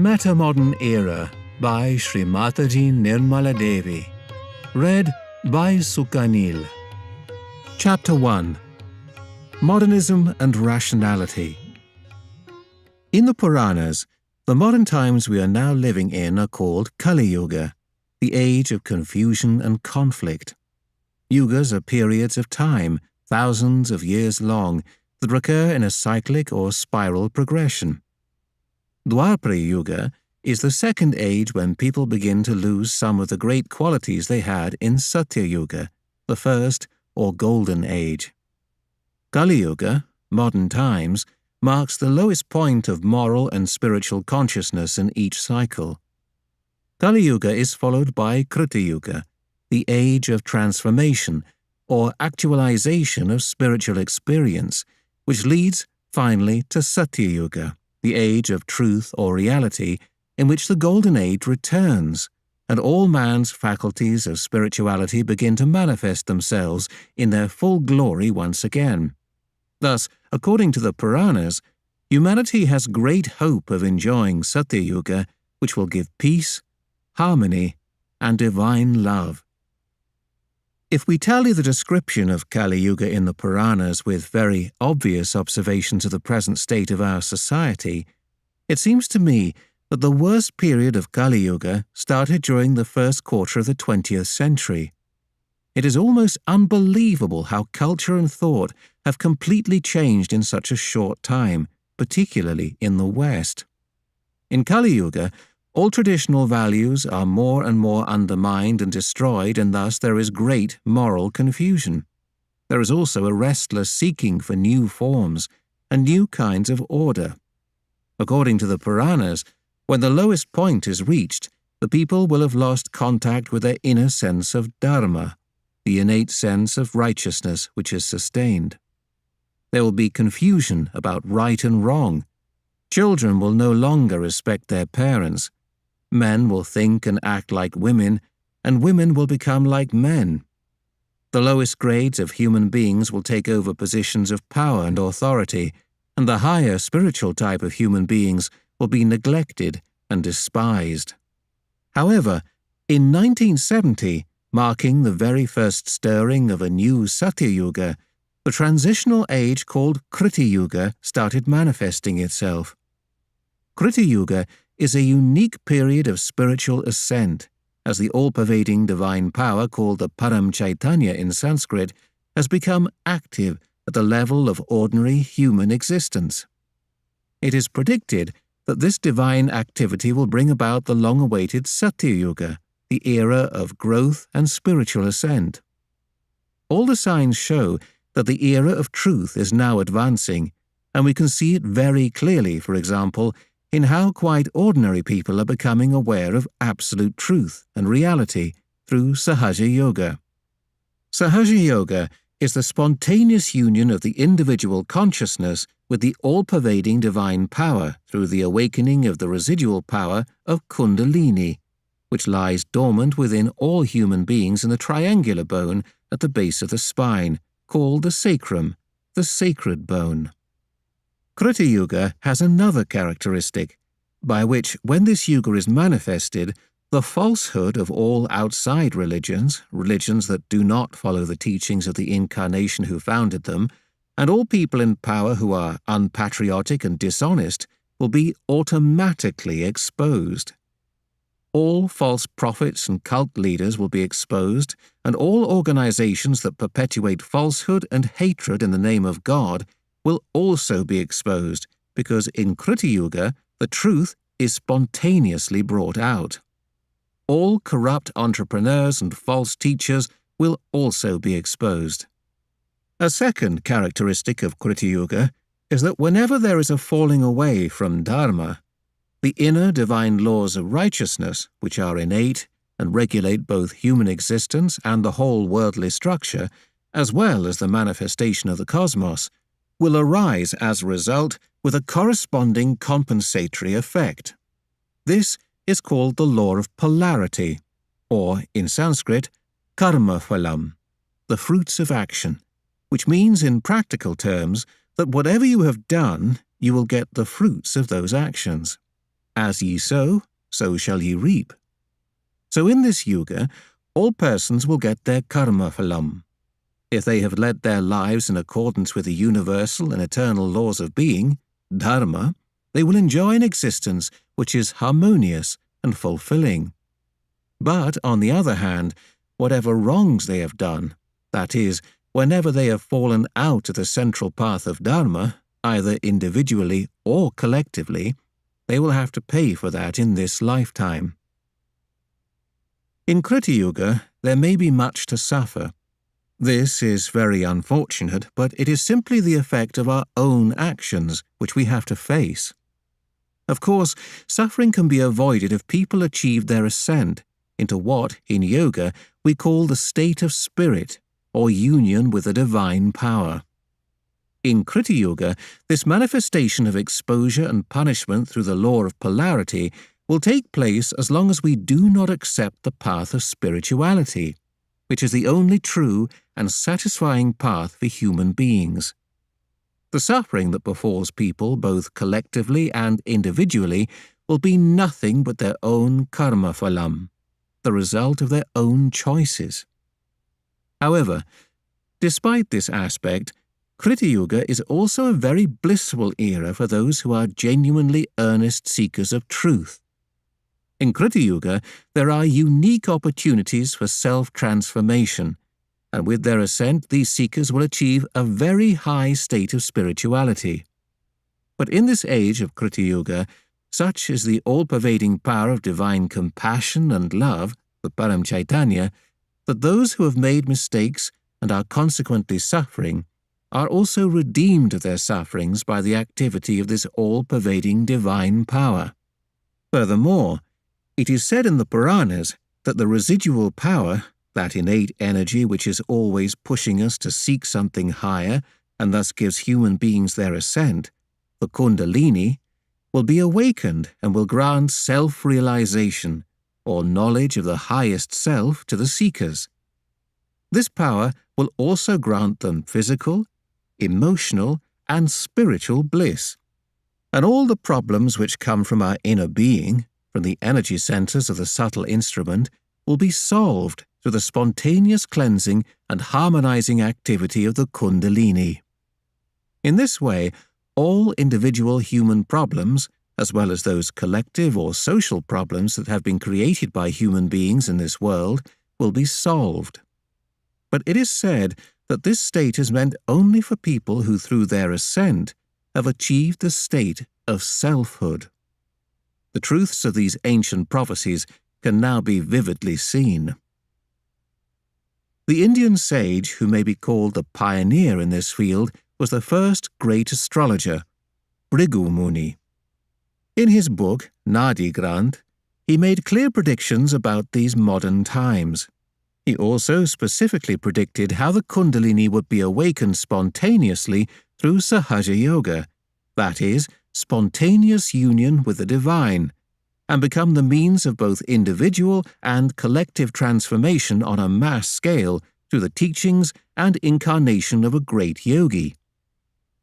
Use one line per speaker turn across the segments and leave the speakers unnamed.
Metamodern Era by Shri Mataji Nirmala Devi. Read by Sukhanil. Chapter 1. Modernism and Rationality. In the Puranas, the modern times we are now living in are called Kali Yuga, the age of confusion and conflict. Yugas are periods of time, thousands of years long, that recur in a cyclic or spiral progression. Dwapara Yuga is the second age when people begin to lose some of the great qualities they had in Satya Yuga, the first or golden age. Kali Yuga, modern times, marks the lowest point of moral and spiritual consciousness in each cycle. Kali Yuga is followed by Krita Yuga, the age of transformation or actualization of spiritual experience, which leads finally to Satya Yuga, the age of truth or reality, in which the golden age returns, and all man's faculties of spirituality begin to manifest themselves in their full glory once again. Thus, according to the Puranas, humanity has great hope of enjoying Satya Yuga, which will give peace, harmony, and divine love. If we tally the description of Kali Yuga in the Puranas with very obvious observations of the present state of our society, it seems to me that the worst period of Kali Yuga started during the first quarter of the 20th century. It is almost unbelievable how culture and thought have completely changed in such a short time, particularly in the West. In Kali Yuga, all traditional values are more and more undermined and destroyed, and thus there is great moral confusion. There is also a restless seeking for new forms and new kinds of order. According to the Puranas, when the lowest point is reached, the people will have lost contact with their inner sense of dharma, the innate sense of righteousness which is sustained. There will be confusion about right and wrong. Children will no longer respect their parents. Men will think and act like women, and women will become like men. The lowest grades of human beings will take over positions of power and authority, and the higher spiritual type of human beings will be neglected and despised. However, in 1970, marking the very first stirring of a new Satya Yuga, the transitional age called Krita Yuga started manifesting itself. Krita Yuga is a unique period of spiritual ascent, as the all-pervading divine power called the Param Chaitanya in Sanskrit has become active at the level of ordinary human existence. It is predicted that this divine activity will bring about the long-awaited Satya Yuga, the era of growth and spiritual ascent. All the signs show that the era of truth is now advancing, and we can see it very clearly, for example, in how quite ordinary people are becoming aware of absolute truth and reality through Sahaja Yoga. Sahaja Yoga is the spontaneous union of the individual consciousness with the all-pervading divine power through the awakening of the residual power of Kundalini, which lies dormant within all human beings in the triangular bone at the base of the spine, called the sacrum, the sacred bone. Krita Yuga has another characteristic, by which, when this yuga is manifested, the falsehood of all outside religions, religions that do not follow the teachings of the Incarnation who founded them, and all people in power who are unpatriotic and dishonest, will be automatically exposed. All false prophets and cult leaders will be exposed, and all organizations that perpetuate falsehood and hatred in the name of God will also be exposed, because in Krita Yuga, the truth is spontaneously brought out. All corrupt entrepreneurs and false teachers will also be exposed. A second characteristic of Krita Yuga is that whenever there is a falling away from dharma, the inner divine laws of righteousness, which are innate and regulate both human existence and the whole worldly structure, as well as the manifestation of the cosmos, will arise as a result with a corresponding compensatory effect. This is called the law of polarity, or, in Sanskrit, karma phalam, the fruits of action, which means in practical terms that whatever you have done, you will get the fruits of those actions. As ye sow, so shall ye reap. So in this yuga, all persons will get their karma phalam. If they have led their lives in accordance with the universal and eternal laws of being, dharma, they will enjoy an existence which is harmonious and fulfilling. But, on the other hand, whatever wrongs they have done, that is, whenever they have fallen out of the central path of dharma, either individually or collectively, they will have to pay for that in this lifetime. In Krita Yuga, there may be much to suffer. This is very unfortunate, but it is simply the effect of our own actions, which we have to face. Of course, suffering can be avoided if people achieve their ascent into what, in yoga, we call the state of spirit, or union with the divine power. In Krita Yuga, this manifestation of exposure and punishment through the law of polarity will take place as long as we do not accept the path of spirituality, which is the only true and satisfying path for human beings. The suffering that befalls people, both collectively and individually, will be nothing but their own karma phalam, the result of their own choices. However, despite this aspect, Krita Yuga is also a very blissful era for those who are genuinely earnest seekers of truth. In Krita Yuga, there are unique opportunities for self-transformation, and with their ascent, these seekers will achieve a very high state of spirituality. But in this age of Krita Yuga, such is the all-pervading power of divine compassion and love, the Param Chaitanya, that those who have made mistakes and are consequently suffering are also redeemed of their sufferings by the activity of this all-pervading divine power. Furthermore, it is said in the Puranas that the residual power, that innate energy which is always pushing us to seek something higher and thus gives human beings their ascent, the Kundalini, will be awakened and will grant self-realization, or knowledge of the highest self, to the seekers. This power will also grant them physical, emotional, and spiritual bliss. And all the problems which come from our inner being, from the energy centers of the subtle instrument, will be solved through the spontaneous cleansing and harmonizing activity of the Kundalini. In this way, all individual human problems, as well as those collective or social problems that have been created by human beings in this world, will be solved. But it is said that this state is meant only for people who, through their ascent, have achieved the state of selfhood. The truths of these ancient prophecies can now be vividly seen. The Indian sage who may be called the pioneer in this field was the first great astrologer, Bhrigu Muni. In his book, Nadi Granth, he made clear predictions about these modern times. He also specifically predicted how the Kundalini would be awakened spontaneously through Sahaja Yoga, that is, spontaneous union with the divine, and become the means of both individual and collective transformation on a mass scale through the teachings and incarnation of a great yogi.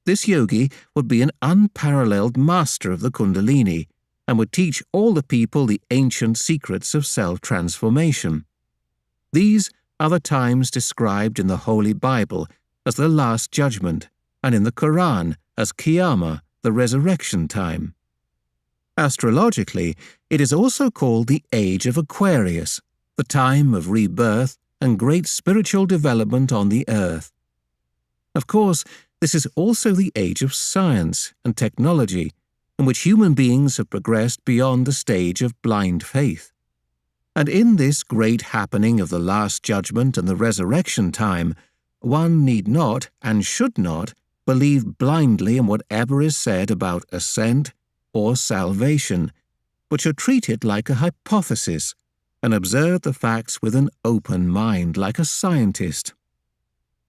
This yogi would be an unparalleled master of the Kundalini and would teach all the people the ancient secrets of self-transformation. These are the times described in the Holy Bible as the Last Judgment, and in the Quran as Qiyamah, the resurrection time. Astrologically, it is also called the Age of Aquarius, the time of rebirth and great spiritual development on the earth. Of course, this is also the age of science and technology, in which human beings have progressed beyond the stage of blind faith. And in this great happening of the Last Judgment and the resurrection time, one need not and should not believe blindly in whatever is said about ascent or salvation, but should treat it like a hypothesis and observe the facts with an open mind like a scientist.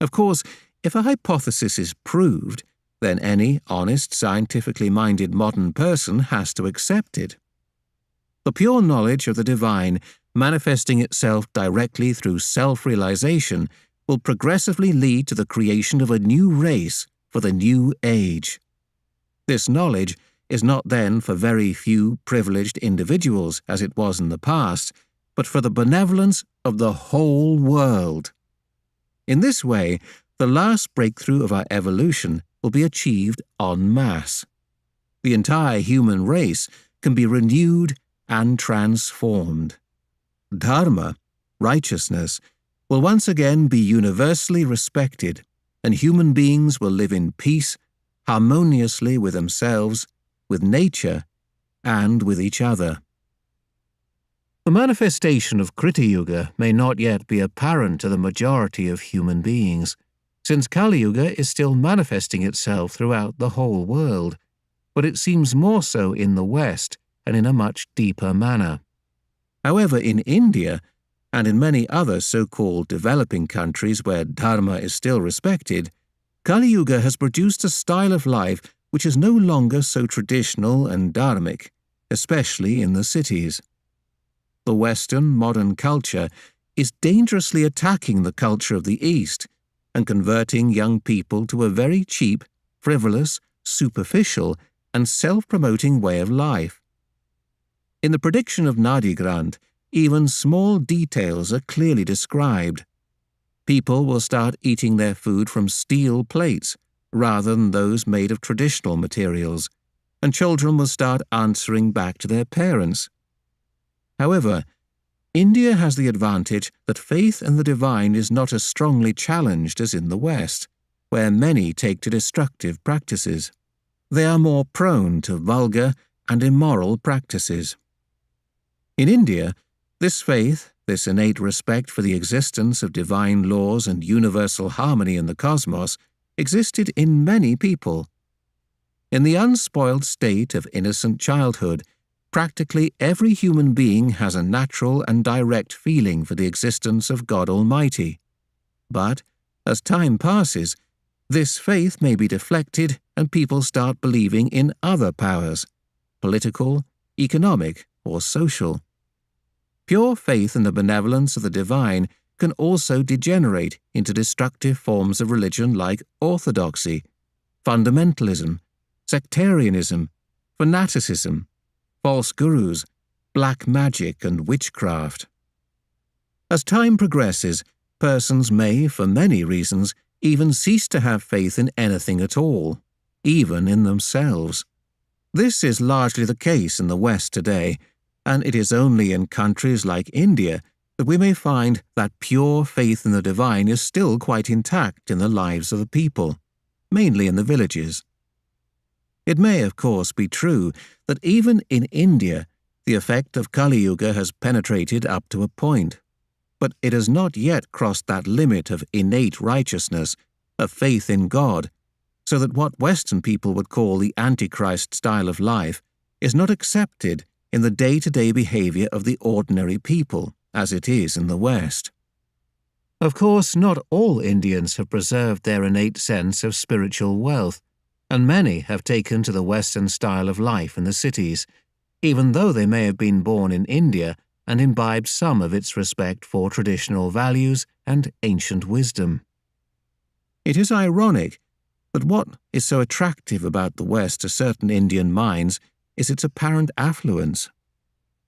Of course, if a hypothesis is proved, then any honest, scientifically minded modern person has to accept it. The pure knowledge of the divine, manifesting itself directly through self-realization, will progressively lead to the creation of a new race for the new age. This knowledge is not then for very few privileged individuals as it was in the past, but for the benevolence of the whole world. In this way, the last breakthrough of our evolution will be achieved en masse. The entire human race can be renewed and transformed. Dharma, righteousness, will once again be universally respected, and human beings will live in peace, harmoniously with themselves, with nature, and with each other. The manifestation of Krita Yuga may not yet be apparent to the majority of human beings, since Kali Yuga is still manifesting itself throughout the whole world, but it seems more so in the West and in a much deeper manner. However, in India, and in many other so-called developing countries where Dharma is still respected, Kali Yuga has produced a style of life which is no longer so traditional and dharmic, especially in the cities. The Western modern culture is dangerously attacking the culture of the East and converting young people to a very cheap, frivolous, superficial, and self-promoting way of life. In the prediction of Nadi Grant, even small details are clearly described. People will start eating their food from steel plates rather than those made of traditional materials, and children will start answering back to their parents. However, India has the advantage that faith in the divine is not as strongly challenged as in the West, where many take to destructive practices. They are more prone to vulgar and immoral practices. In India, this faith, this innate respect for the existence of divine laws and universal harmony in the cosmos, existed in many people. In the unspoiled state of innocent childhood, practically every human being has a natural and direct feeling for the existence of God Almighty. But, as time passes, this faith may be deflected and people start believing in other powers, political, economic, or social. Pure faith in the benevolence of the divine can also degenerate into destructive forms of religion like orthodoxy, fundamentalism, sectarianism, fanaticism, false gurus, black magic, and witchcraft. As time progresses, persons may, for many reasons, even cease to have faith in anything at all, even in themselves. This is largely the case in the West today, and it is only in countries like India that we may find that pure faith in the divine is still quite intact in the lives of the people, mainly in the villages. It may, of course, be true that even in India, the effect of Kali Yuga has penetrated up to a point, but it has not yet crossed that limit of innate righteousness, of faith in God, so that what Western people would call the Antichrist style of life is not accepted in the day-to-day behavior of the ordinary people, as it is in the West. Of course, not all Indians have preserved their innate sense of spiritual wealth, and many have taken to the Western style of life in the cities, even though they may have been born in India and imbibed some of its respect for traditional values and ancient wisdom. It is ironic that what is so attractive about the West to certain Indian minds is its apparent affluence.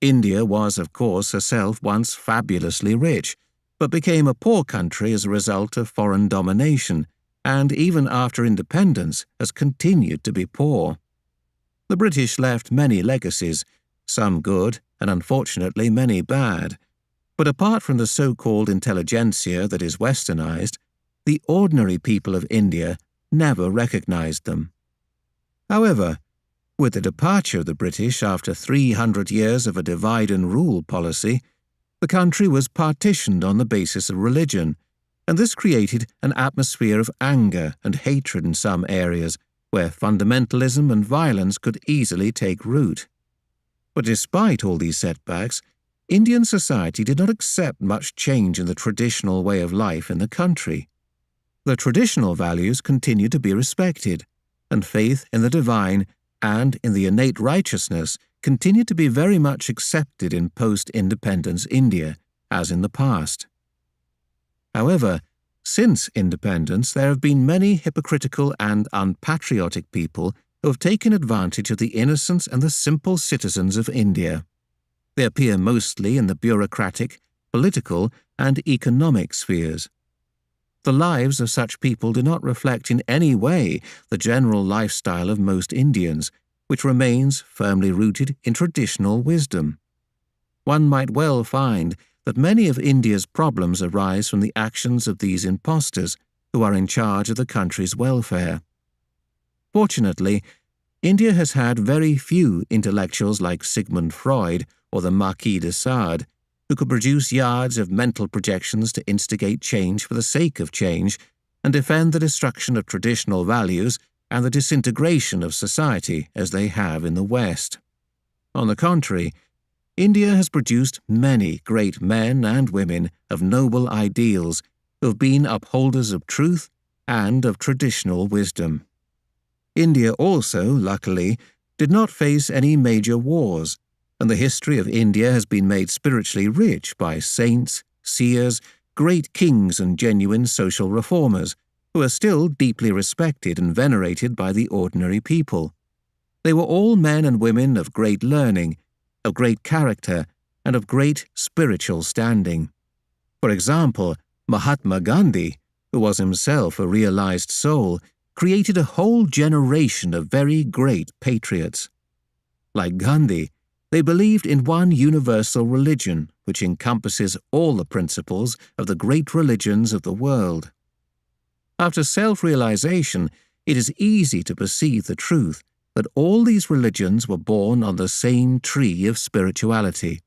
India was, of course, herself once fabulously rich, but became a poor country as a result of foreign domination, and even after independence has continued to be poor. The British left many legacies, some good and unfortunately many bad, but apart from the so-called intelligentsia that is westernized, the ordinary people of India never recognized them. However, with the departure of the British after 300 years of a divide-and-rule policy, the country was partitioned on the basis of religion, and this created an atmosphere of anger and hatred in some areas where fundamentalism and violence could easily take root. But despite all these setbacks, Indian society did not accept much change in the traditional way of life in the country. The traditional values continued to be respected, and faith in the divine and in the innate righteousness continued to be very much accepted in post-independence India, as in the past. However, since independence there have been many hypocritical and unpatriotic people who have taken advantage of the innocence and the simple citizens of India. They appear mostly in the bureaucratic, political, and economic spheres. The lives of such people do not reflect in any way the general lifestyle of most Indians, which remains firmly rooted in traditional wisdom. One might well find that many of India's problems arise from the actions of these impostors who are in charge of the country's welfare. Fortunately, India has had very few intellectuals like Sigmund Freud or the Marquis de Sade, who could produce yards of mental projections to instigate change for the sake of change and defend the destruction of traditional values and the disintegration of society as they have in the West. On the contrary, India has produced many great men and women of noble ideals who have been upholders of truth and of traditional wisdom. India also, luckily, did not face any major wars, and the history of India has been made spiritually rich by saints, seers, great kings and genuine social reformers, who are still deeply respected and venerated by the ordinary people. They were all men and women of great learning, of great character, and of great spiritual standing. For example, Mahatma Gandhi, who was himself a realized soul, created a whole generation of very great patriots. Like Gandhi, they believed in one universal religion which encompasses all the principles of the great religions of the world. After self-realization, it is easy to perceive the truth that all these religions were born on the same tree of spirituality,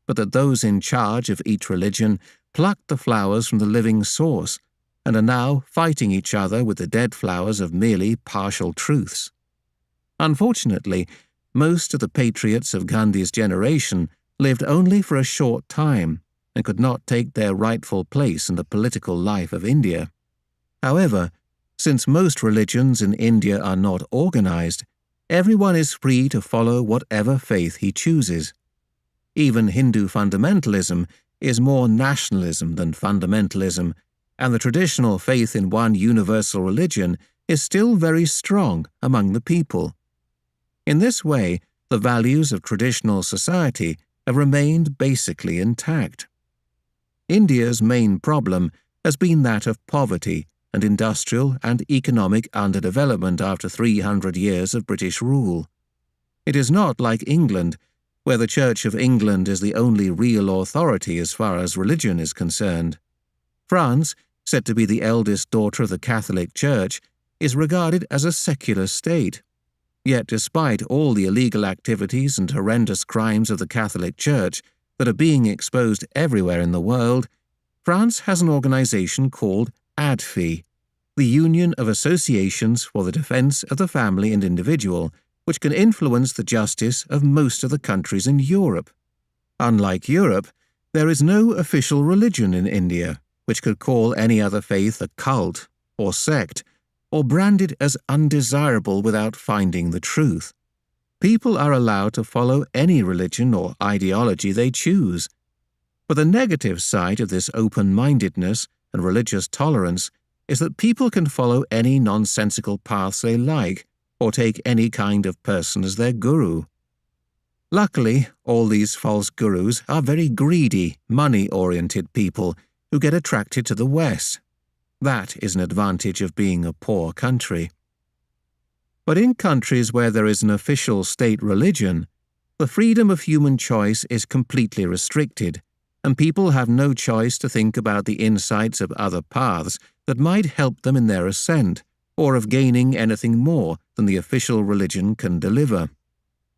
but that those in charge of each religion plucked the flowers from the living source and are now fighting each other with the dead flowers of merely partial truths. Unfortunately, most of the patriots of Gandhi's generation lived only for a short time and could not take their rightful place in the political life of India. However, since most religions in India are not organized, everyone is free to follow whatever faith he chooses. Even Hindu fundamentalism is more nationalism than fundamentalism, and the traditional faith in one universal religion is still very strong among the people. In this way, the values of traditional society have remained basically intact. India's main problem has been that of poverty and industrial and economic underdevelopment after 300 years of British rule. It is not like England, where the Church of England is the only real authority as far as religion is concerned. France, said to be the eldest daughter of the Catholic Church, is regarded as a secular state. Yet despite all the illegal activities and horrendous crimes of the Catholic Church that are being exposed everywhere in the world, France has an organization called ADFI, the Union of Associations for the Defense of the Family and Individual, which can influence the justice of most of the countries in Europe. Unlike Europe, there is no official religion in India, which could call any other faith a cult or sect, or brand it as undesirable without finding the truth. People are allowed to follow any religion or ideology they choose. But the negative side of this open-mindedness and religious tolerance is that people can follow any nonsensical paths they like, or take any kind of person as their guru. Luckily, all these false gurus are very greedy, money-oriented people who get attracted to the West. That is an advantage of being a poor country. But in countries where there is an official state religion, the freedom of human choice is completely restricted, and people have no choice to think about the insights of other paths that might help them in their ascent, or of gaining anything more than the official religion can deliver.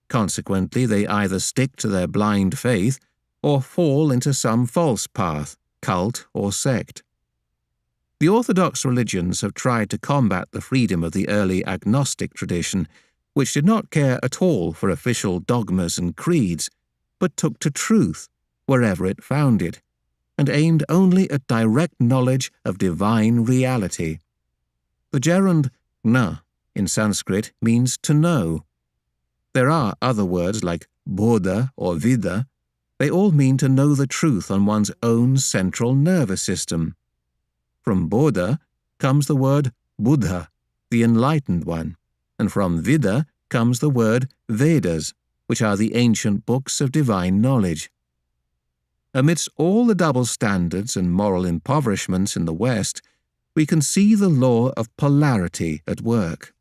Consequently, they either stick to their blind faith or fall into some false path, cult or sect. The orthodox religions have tried to combat the freedom of the early agnostic tradition, which did not care at all for official dogmas and creeds, but took to truth wherever it found it, and aimed only at direct knowledge of divine reality. The gerund gna in Sanskrit means to know. There are other words like bodha or vidha. They all mean to know the truth on one's own central nervous system. From bodha comes the word Buddha, the enlightened one. and from Vida comes the word Vedas, which are the ancient books of divine knowledge. Amidst all the double standards and moral impoverishments in the West, we can see the law of polarity at work.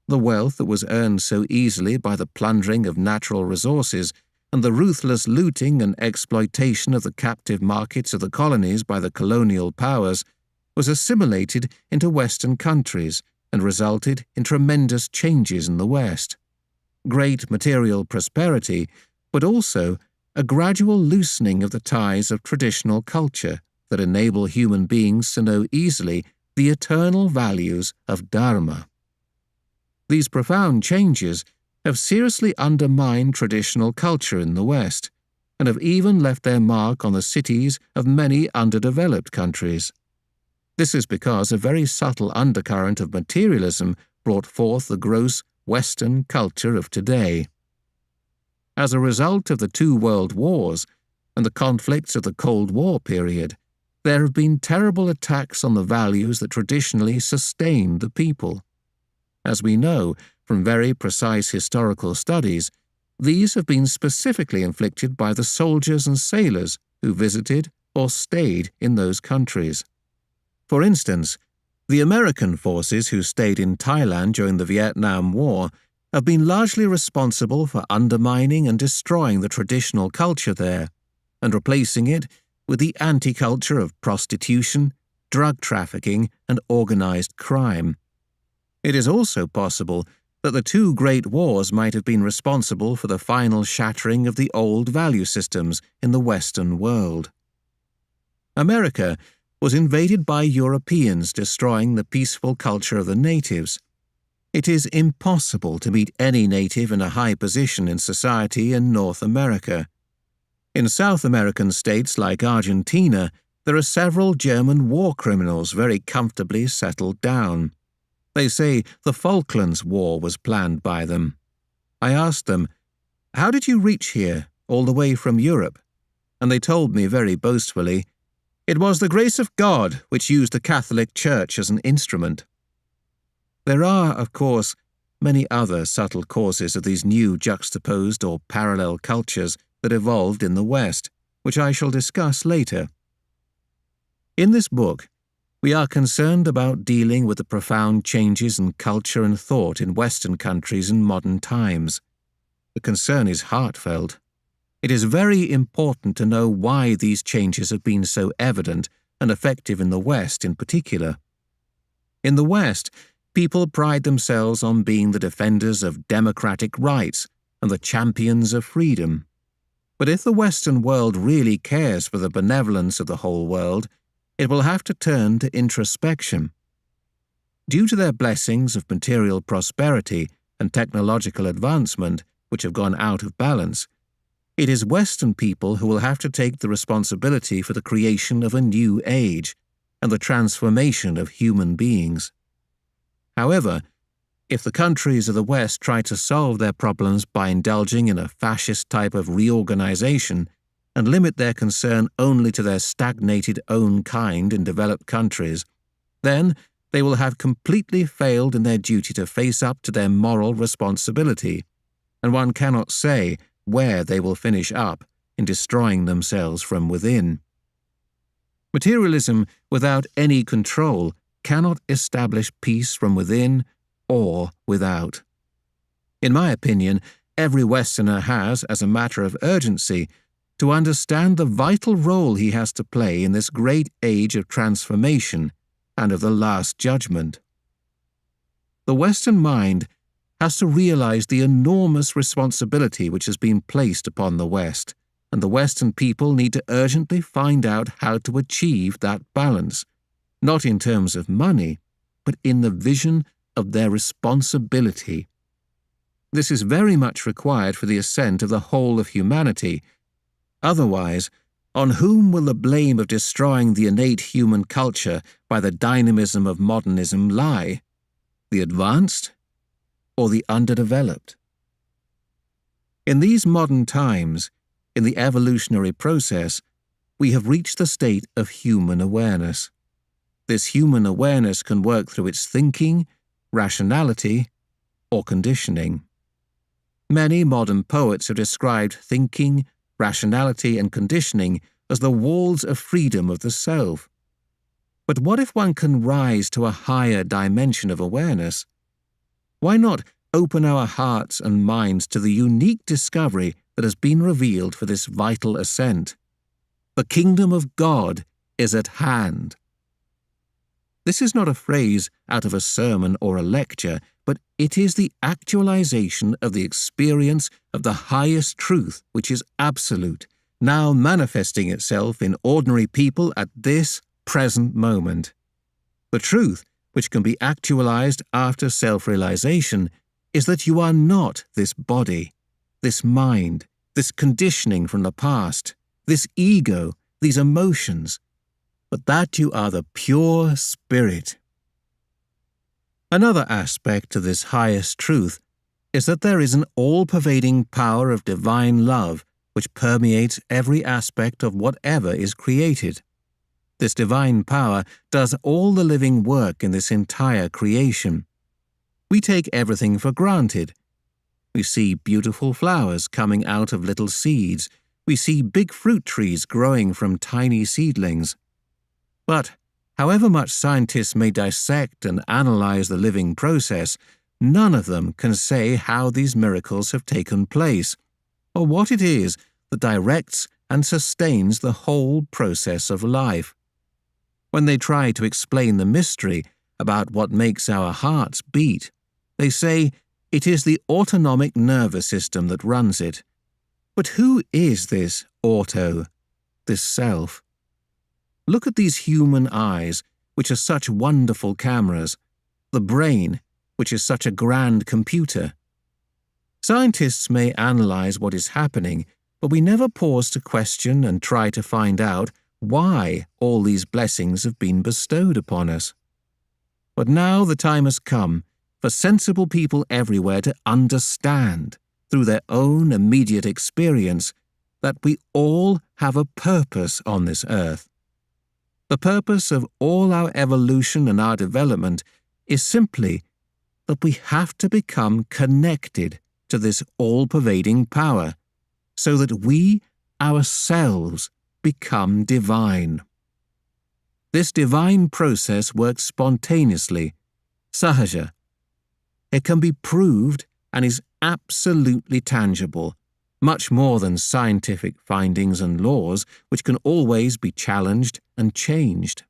The wealth that was earned so easily by the plundering of natural resources and the ruthless looting and exploitation of the captive markets of the colonies by the colonial powers was assimilated into Western countries and resulted in tremendous changes in the West. Great material prosperity, but also a gradual loosening of the ties of traditional culture that enable human beings to know easily the eternal values of Dharma. These profound changes have seriously undermined traditional culture in the West and have even left their mark on the cities of many underdeveloped countries. This is because a very subtle undercurrent of materialism brought forth the gross Western culture of today. As a result of the two world wars and the conflicts of the Cold War period, there have been terrible attacks on the values that traditionally sustained the people. As we know from very precise historical studies, these have been specifically inflicted by the soldiers and sailors who visited or stayed in those countries. For instance, the American forces who stayed in Thailand during the Vietnam War have been largely responsible for undermining and destroying the traditional culture there and replacing it with the anti-culture of prostitution, drug trafficking, and organized crime. It is also possible that the two great wars might have been responsible for the final shattering of the old value systems in the Western world. America was invaded by Europeans destroying the peaceful culture of the natives. It is impossible to meet any native in a high position in society in North America. In South American states like Argentina, there are several German war criminals very comfortably settled down. They say the Falklands War was planned by them. I asked them, "How did you reach here, all the way from Europe?" And they told me very boastfully, "It was the grace of God which used the Catholic Church as an instrument." There are, of course, many other subtle causes of these new juxtaposed or parallel cultures that evolved in the West, which I shall discuss later. In this book, we are concerned about dealing with the profound changes in culture and thought in Western countries in modern times. The concern is heartfelt. It is very important to know why these changes have been so evident and effective in the West in particular. In the West, people pride themselves on being the defenders of democratic rights and the champions of freedom. But if the Western world really cares for the benevolence of the whole world, it will have to turn to introspection. Due to their blessings of material prosperity and technological advancement, which have gone out of balance, it is Western people who will have to take the responsibility for the creation of a new age and the transformation of human beings. However, if the countries of the West try to solve their problems by indulging in a fascist type of reorganization and limit their concern only to their stagnated own kind in developed countries, then they will have completely failed in their duty to face up to their moral responsibility, and one cannot say where they will finish up in destroying themselves from within. Materialism without any control cannot establish peace from within or without. In my opinion, every Westerner has, as a matter of urgency, to understand the vital role he has to play in this great age of transformation and of the Last Judgment. The Western mind has to realize the enormous responsibility which has been placed upon the West, and the Western people need to urgently find out how to achieve that balance, not in terms of money, but in the vision of their responsibility. This is very much required for the ascent of the whole of humanity. Otherwise, on whom will the blame of destroying the innate human culture by the dynamism of modernism lie? The advanced or the underdeveloped? In these modern times, in the evolutionary process, we have reached the state of human awareness. This human awareness can work through its thinking, rationality, or conditioning. Many modern poets have described thinking, rationality, and conditioning as the walls of freedom of the self. But what if one can rise to a higher dimension of awareness? Why not open our hearts and minds to the unique discovery that has been revealed for this vital ascent? The kingdom of God is at hand. This is not a phrase out of a sermon or a lecture, but it is the actualization of the experience of the highest truth, which is absolute, now manifesting itself in ordinary people at this present moment. The truth, which can be actualized after self-realization, is that you are not this body, this mind, this conditioning from the past, this ego, these emotions, but that you are the pure spirit. Another aspect of this highest truth is that there is an all-pervading power of divine love which permeates every aspect of whatever is created. This divine power does all the living work in this entire creation. We take everything for granted. We see beautiful flowers coming out of little seeds. We see big fruit trees growing from tiny seedlings. But however much scientists may dissect and analyze the living process, none of them can say how these miracles have taken place, or what it is that directs and sustains the whole process of life. When they try to explain the mystery about what makes our hearts beat, they say it is the autonomic nervous system that runs it. But who is this auto, this self? Look at these human eyes, which are such wonderful cameras, the brain, which is such a grand computer. Scientists may analyze what is happening, but we never pause to question and try to find out why all these blessings have been bestowed upon us. But now the time has come for sensible people everywhere to understand, through their own immediate experience, that we all have a purpose on this earth. The purpose of all our evolution and our development is simply that we have to become connected to this all-pervading power, so that we ourselves become divine. This divine process works spontaneously, Sahaja. It can be proved and is absolutely tangible, much more than scientific findings and laws which can always be challenged and changed.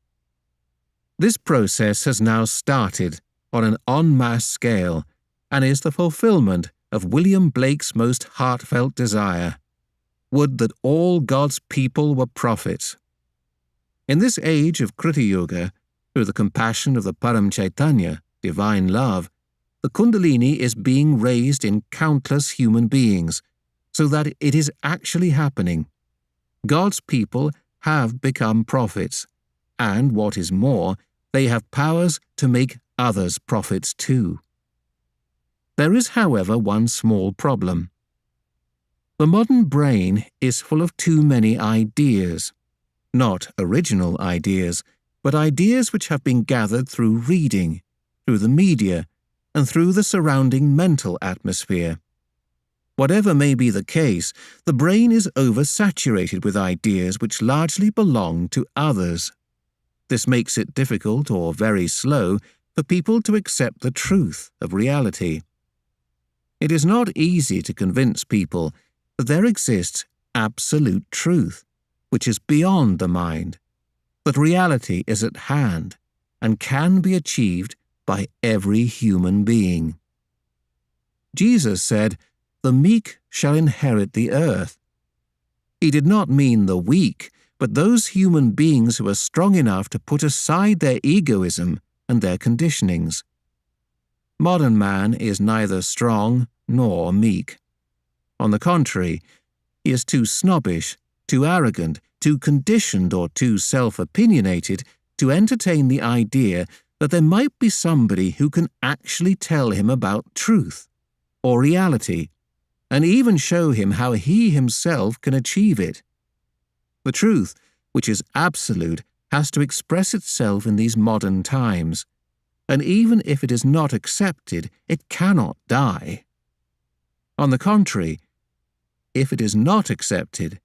This process has now started on an en masse scale and is the fulfillment of William Blake's most heartfelt desire. Would that all God's people were prophets. In this age of Kriti Yuga, through the compassion of the Param Chaitanya, divine love, the Kundalini is being raised in countless human beings, so that it is actually happening. God's people have become prophets, and what is more, they have powers to make others prophets too. There is, however, one small problem. The modern brain is full of too many ideas, not original ideas, but ideas which have been gathered through reading, through the media, and through the surrounding mental atmosphere. Whatever may be the case, the brain is oversaturated with ideas which largely belong to others. This makes it difficult or very slow for people to accept the truth of reality. It is not easy to convince people that there exists absolute truth, which is beyond the mind, that reality is at hand and can be achieved by every human being. Jesus said, "The meek shall inherit the earth." He did not mean the weak, but those human beings who are strong enough to put aside their egoism and their conditionings. Modern man is neither strong nor meek. On the contrary, he is too snobbish, too arrogant, too conditioned or too self-opinionated to entertain the idea that there might be somebody who can actually tell him about truth or reality, and even show him how he himself can achieve it. The truth, which is absolute, has to express itself in these modern times. and even if it is not accepted, it cannot die. On the contrary, if it is not accepted,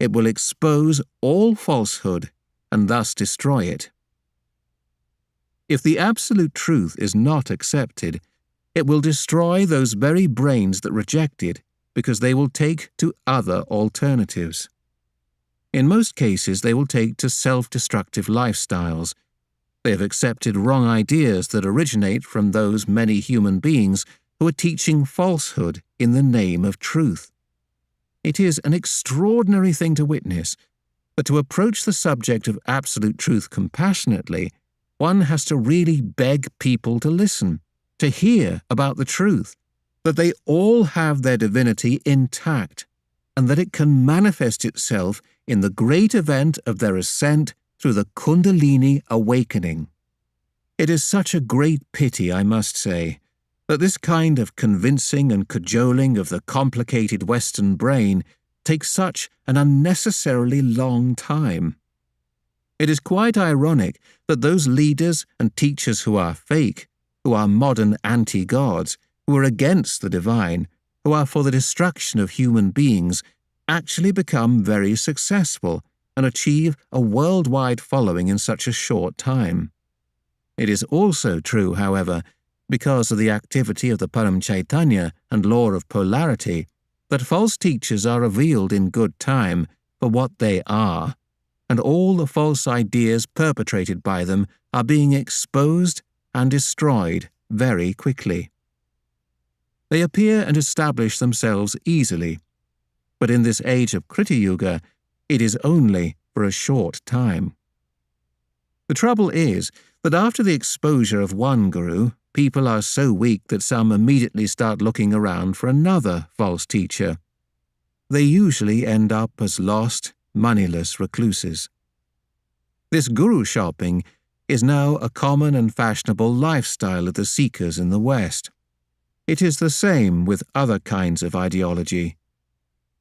it will expose all falsehood and thus destroy it. If the absolute truth is not accepted, it will destroy those very brains that reject it because they will take to other alternatives. In most cases, they will take to self-destructive lifestyles. They have accepted wrong ideas that originate from those many human beings who are teaching falsehood in the name of truth. It is an extraordinary thing to witness, but to approach the subject of absolute truth compassionately, one has to really beg people to listen, to hear about the truth, that they all have their divinity intact, and that it can manifest itself in the great event of their ascent through the Kundalini awakening. It is such a great pity, I must say, that this kind of convincing and cajoling of the complicated Western brain takes such an unnecessarily long time. It is quite ironic that those leaders and teachers who are fake, who are modern anti-gods, who are against the divine, who are for the destruction of human beings, actually become very successful and achieve a worldwide following in such a short time. It is also true, however, because of the activity of the Param Chaitanya and law of polarity, that false teachers are revealed in good time for what they are, and all the false ideas perpetrated by them are being exposed and destroyed very quickly. They appear and establish themselves easily, but in this age of Kriti Yuga, it is only for a short time. The trouble is that after the exposure of one guru, people are so weak that some immediately start looking around for another false teacher. They usually end up as lost, moneyless recluses. This guru shopping is now a common and fashionable lifestyle of the seekers in the West. It is the same with other kinds of ideology.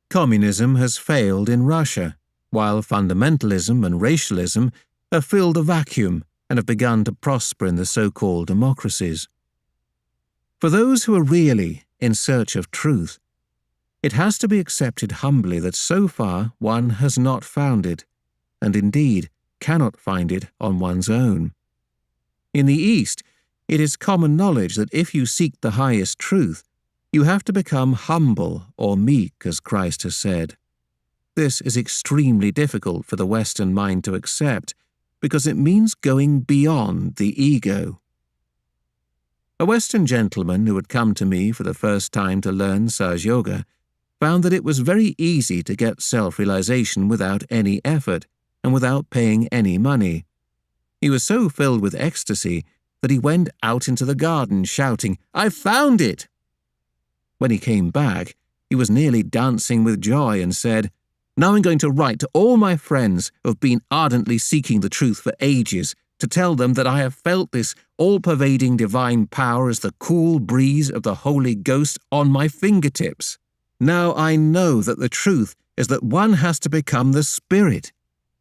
Communism has failed in Russia, while fundamentalism and racialism have filled a vacuum and have begun to prosper in the so-called democracies. For those who are really in search of truth, it has to be accepted humbly that so far one has not found it, and indeed cannot find it on one's own. In the East, it is common knowledge that if you seek the highest truth, you have to become humble or meek, as Christ has said. This is extremely difficult for the Western mind to accept, because it means going beyond the ego. A Western gentleman who had come to me for the first time to learn Sahaja Yoga found that it was very easy to get self-realization without any effort and without paying any money. He was so filled with ecstasy that he went out into the garden shouting, "I found it!" When he came back, he was nearly dancing with joy and said, "Now I'm going to write to all my friends who have been ardently seeking the truth for ages to tell them that I have felt this all-pervading divine power as the cool breeze of the Holy Ghost on my fingertips. Now I know that the truth is that one has to become the Spirit,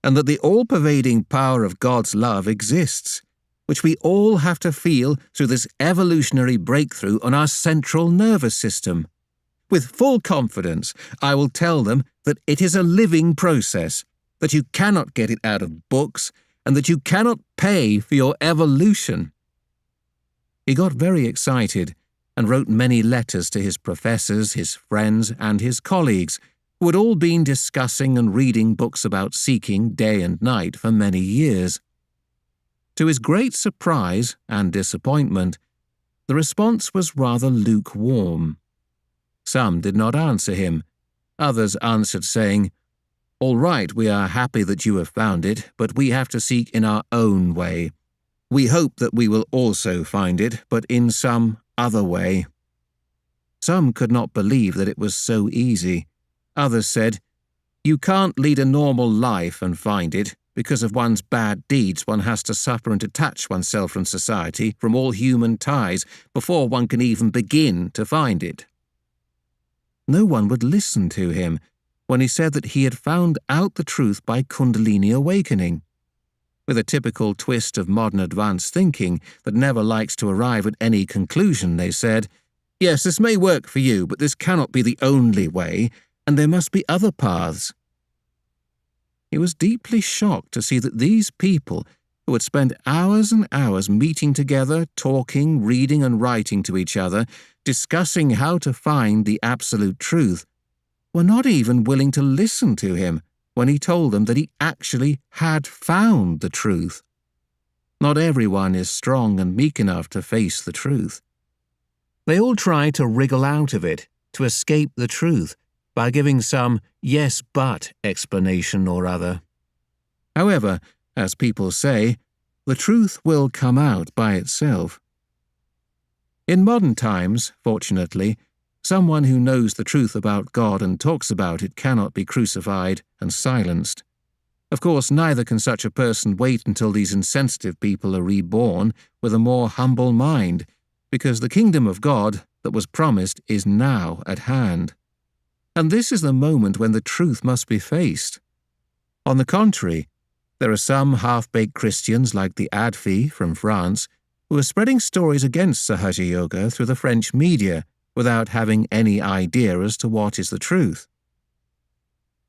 and that the all-pervading power of God's love exists, which we all have to feel through this evolutionary breakthrough on our central nervous system. With full confidence, I will tell them that it is a living process, that you cannot get it out of books, and that you cannot pay for your evolution." He got very excited and wrote many letters to his professors, his friends, and his colleagues, who had all been discussing and reading books about seeking day and night for many years. To his great surprise and disappointment, the response was rather lukewarm. Some did not answer him. Others answered saying, "All right, we are happy that you have found it, but we have to seek in our own way. We hope that we will also find it, but in some other way." Some could not believe that it was so easy. Others said, "You can't lead a normal life and find it. Because of one's bad deeds, one has to suffer and detach oneself from society, from all human ties, before one can even begin to find it." No one would listen to him when he said that he had found out the truth by Kundalini awakening. With a typical twist of modern advanced thinking that never likes to arrive at any conclusion, they said, "Yes, this may work for you, but this cannot be the only way, and there must be other paths." He was deeply shocked to see that these people, who had spent hours and hours meeting together, talking, reading and writing to each other, discussing how to find the absolute truth, were not even willing to listen to him when he told them that he actually had found the truth. Not everyone is strong and meek enough to face the truth. They all try to wriggle out of it, to escape the truth, by giving some yes but explanation or other. However, as people say, the truth will come out by itself. In modern times, fortunately, someone who knows the truth about God and talks about it cannot be crucified and silenced. Of course, neither can such a person wait until these insensitive people are reborn with a more humble mind, because the kingdom of God that was promised is now at hand. And this is the moment when the truth must be faced. On the contrary, there are some half-baked Christians like the Adfi from France who are spreading stories against Sahaja Yoga through the French media without having any idea as to what is the truth.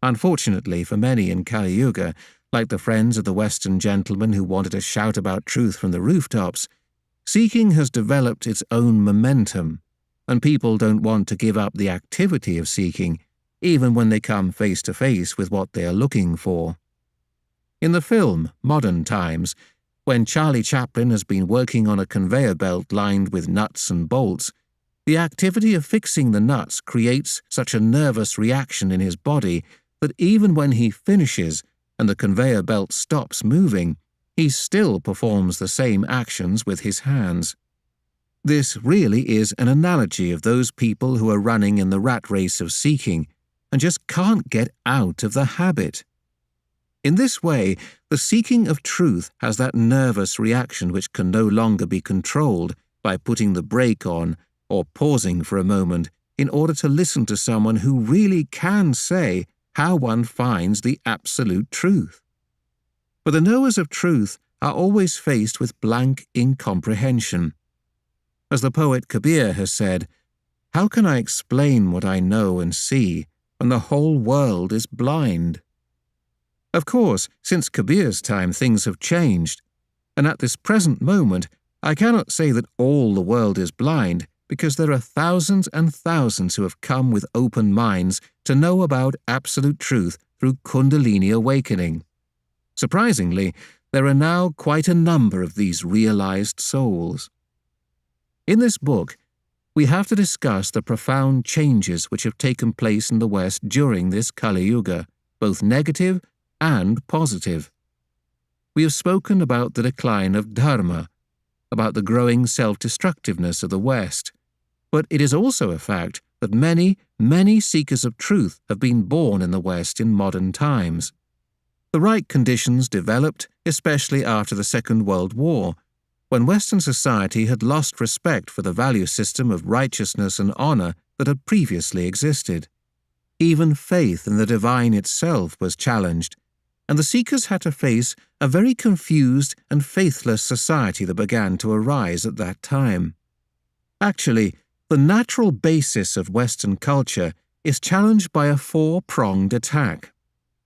Unfortunately for many in Kali Yuga, like the friends of the Western gentleman who wanted to shout about truth from the rooftops, seeking has developed its own momentum, and people don't want to give up the activity of seeking, even when they come face to face with what they are looking for. In the film Modern Times, when Charlie Chaplin has been working on a conveyor belt lined with nuts and bolts, the activity of fixing the nuts creates such a nervous reaction in his body that even when he finishes and the conveyor belt stops moving, he still performs the same actions with his hands. This really is an analogy of those people who are running in the rat race of seeking and just can't get out of the habit. In this way, the seeking of truth has that nervous reaction which can no longer be controlled by putting the brake on or pausing for a moment in order to listen to someone who really can say how one finds the absolute truth. For the knowers of truth are always faced with blank incomprehension. As the poet Kabir has said, "How can I explain what I know and see when the whole world is blind?" Of course, since Kabir's time things have changed, and at this present moment I cannot say that all the world is blind, because there are thousands and thousands who have come with open minds to know about absolute truth through Kundalini awakening. Surprisingly, there are now quite a number of these realized souls. In this book, we have to discuss the profound changes which have taken place in the West during this Kali Yuga, both negative and positive. We have spoken about the decline of Dharma, about the growing self-destructiveness of the West, but it is also a fact that many, many seekers of truth have been born in the West in modern times. The right conditions developed, especially after the Second World War, when Western society had lost respect for the value system of righteousness and honor that had previously existed. Even faith in the divine itself was challenged, and the seekers had to face a very confused and faithless society that began to arise at that time. Actually, the natural basis of Western culture is challenged by a four-pronged attack.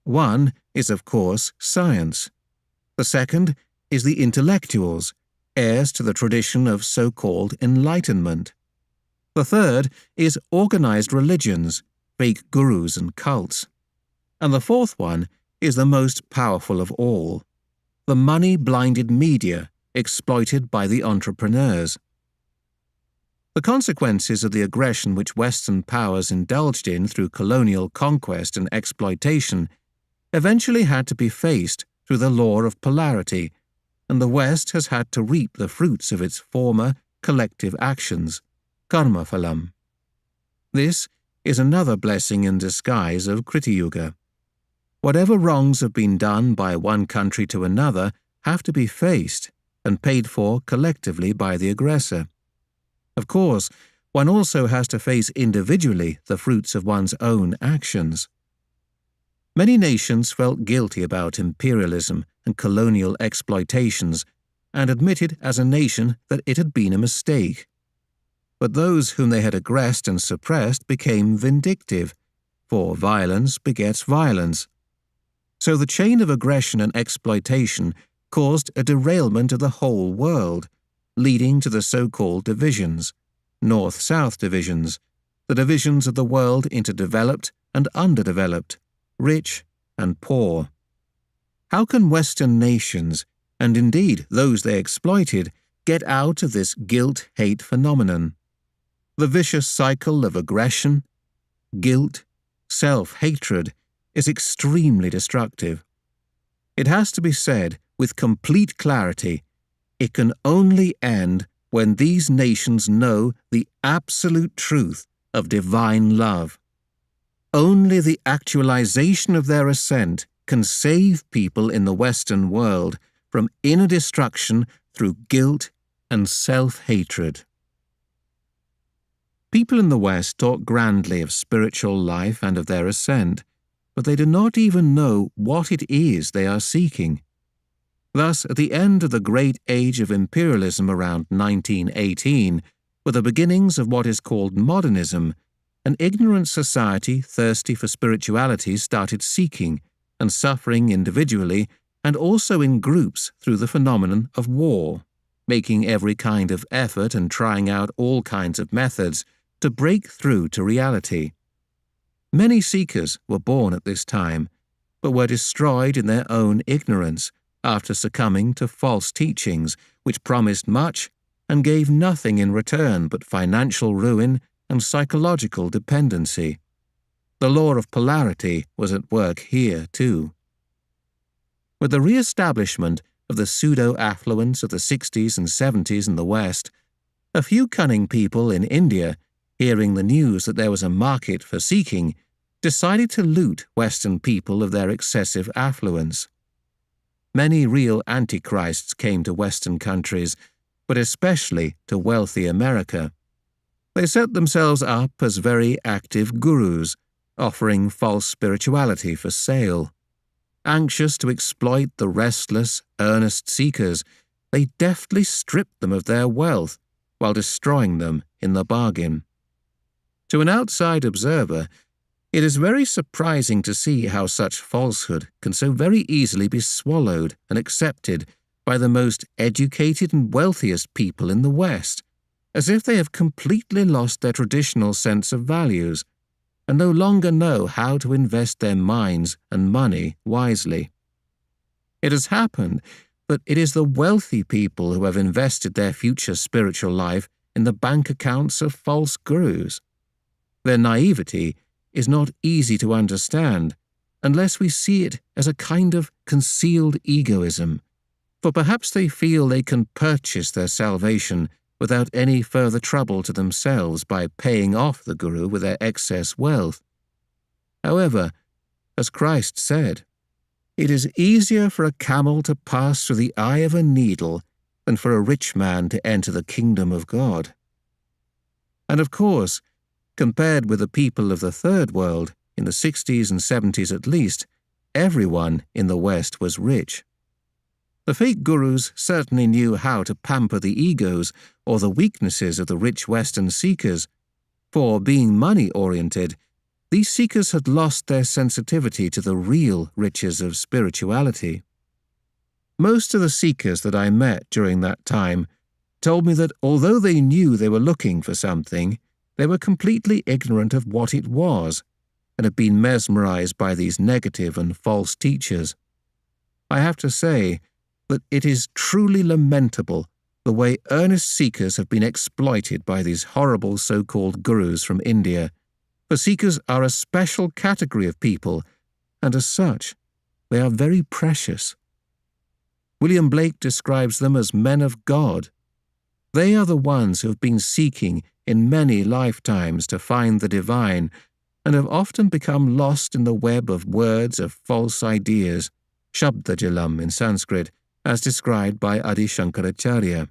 One is, of course, science. The second is the intellectuals, heirs to the tradition of so-called enlightenment. The third is organized religions, fake gurus and cults. And the fourth one is the most powerful of all, the money-blinded media exploited by the entrepreneurs. The consequences of the aggression which Western powers indulged in through colonial conquest and exploitation eventually had to be faced through the law of polarity, and the West has had to reap the fruits of its former collective actions, karma phalam. This is another blessing in disguise of Kriti Yuga. Whatever wrongs have been done by one country to another have to be faced and paid for collectively by the aggressor. Of course, one also has to face individually the fruits of one's own actions. Many nations felt guilty about imperialism and colonial exploitations and admitted as a nation that it had been a mistake. But those whom they had aggressed and suppressed became vindictive, for violence begets violence. So the chain of aggression and exploitation caused a derailment of the whole world, leading to the so-called divisions, North-South divisions, the divisions of the world into developed and underdeveloped, rich and poor. How can Western nations, and indeed those they exploited, get out of this guilt-hate phenomenon? The vicious cycle of aggression, guilt, self-hatred is extremely destructive. It has to be said with complete clarity, it can only end when these nations know the absolute truth of divine love. Only the actualization of their ascent can save people in the Western world from inner destruction through guilt and self-hatred. People in the West talk grandly of spiritual life and of their ascent, but they do not even know what it is they are seeking. Thus, at the end of the great age of imperialism around 1918, with the beginnings of what is called modernism, an ignorant society thirsty for spirituality started seeking and suffering individually and also in groups through the phenomenon of war, making every kind of effort and trying out all kinds of methods to break through to reality. Many seekers were born at this time, but were destroyed in their own ignorance after succumbing to false teachings which promised much and gave nothing in return but financial ruin and psychological dependency. The law of polarity was at work here too. With the re-establishment of the pseudo-affluence of the 60s and 70s in the West, a few cunning people in India, hearing the news that there was a market for seeking, decided to loot Western people of their excessive affluence. Many real antichrists came to Western countries, but especially to wealthy America. They set themselves up as very active gurus, offering false spirituality for sale. Anxious to exploit the restless, earnest seekers, they deftly stripped them of their wealth while destroying them in the bargain. To an outside observer, it is very surprising to see how such falsehood can so very easily be swallowed and accepted by the most educated and wealthiest people in the West, as if they have completely lost their traditional sense of values and no longer know how to invest their minds and money wisely. It has happened that it is the wealthy people who have invested their future spiritual life in the bank accounts of false gurus. Their naivety is not easy to understand unless we see it as a kind of concealed egoism, for perhaps they feel they can purchase their salvation without any further trouble to themselves by paying off the guru with their excess wealth. However, as Christ said, it is easier for a camel to pass through the eye of a needle than for a rich man to enter the kingdom of God. And of course, compared with the people of the Third World, in the 60s and 70s at least, everyone in the West was rich. The fake gurus certainly knew how to pamper the egos or the weaknesses of the rich Western seekers, for, being money-oriented, these seekers had lost their sensitivity to the real riches of spirituality. Most of the seekers that I met during that time told me that although they knew they were looking for something, they were completely ignorant of what it was and had been mesmerized by these negative and false teachers. I have to say that it is truly lamentable the way earnest seekers have been exploited by these horrible so-called gurus from India, for seekers are a special category of people, and as such, they are very precious. William Blake describes them as men of God. They are the ones who have been seeking in many lifetimes to find the divine, and have often become lost in the web of words of false ideas, Shabdajalam in Sanskrit, as described by Adi Shankaracharya.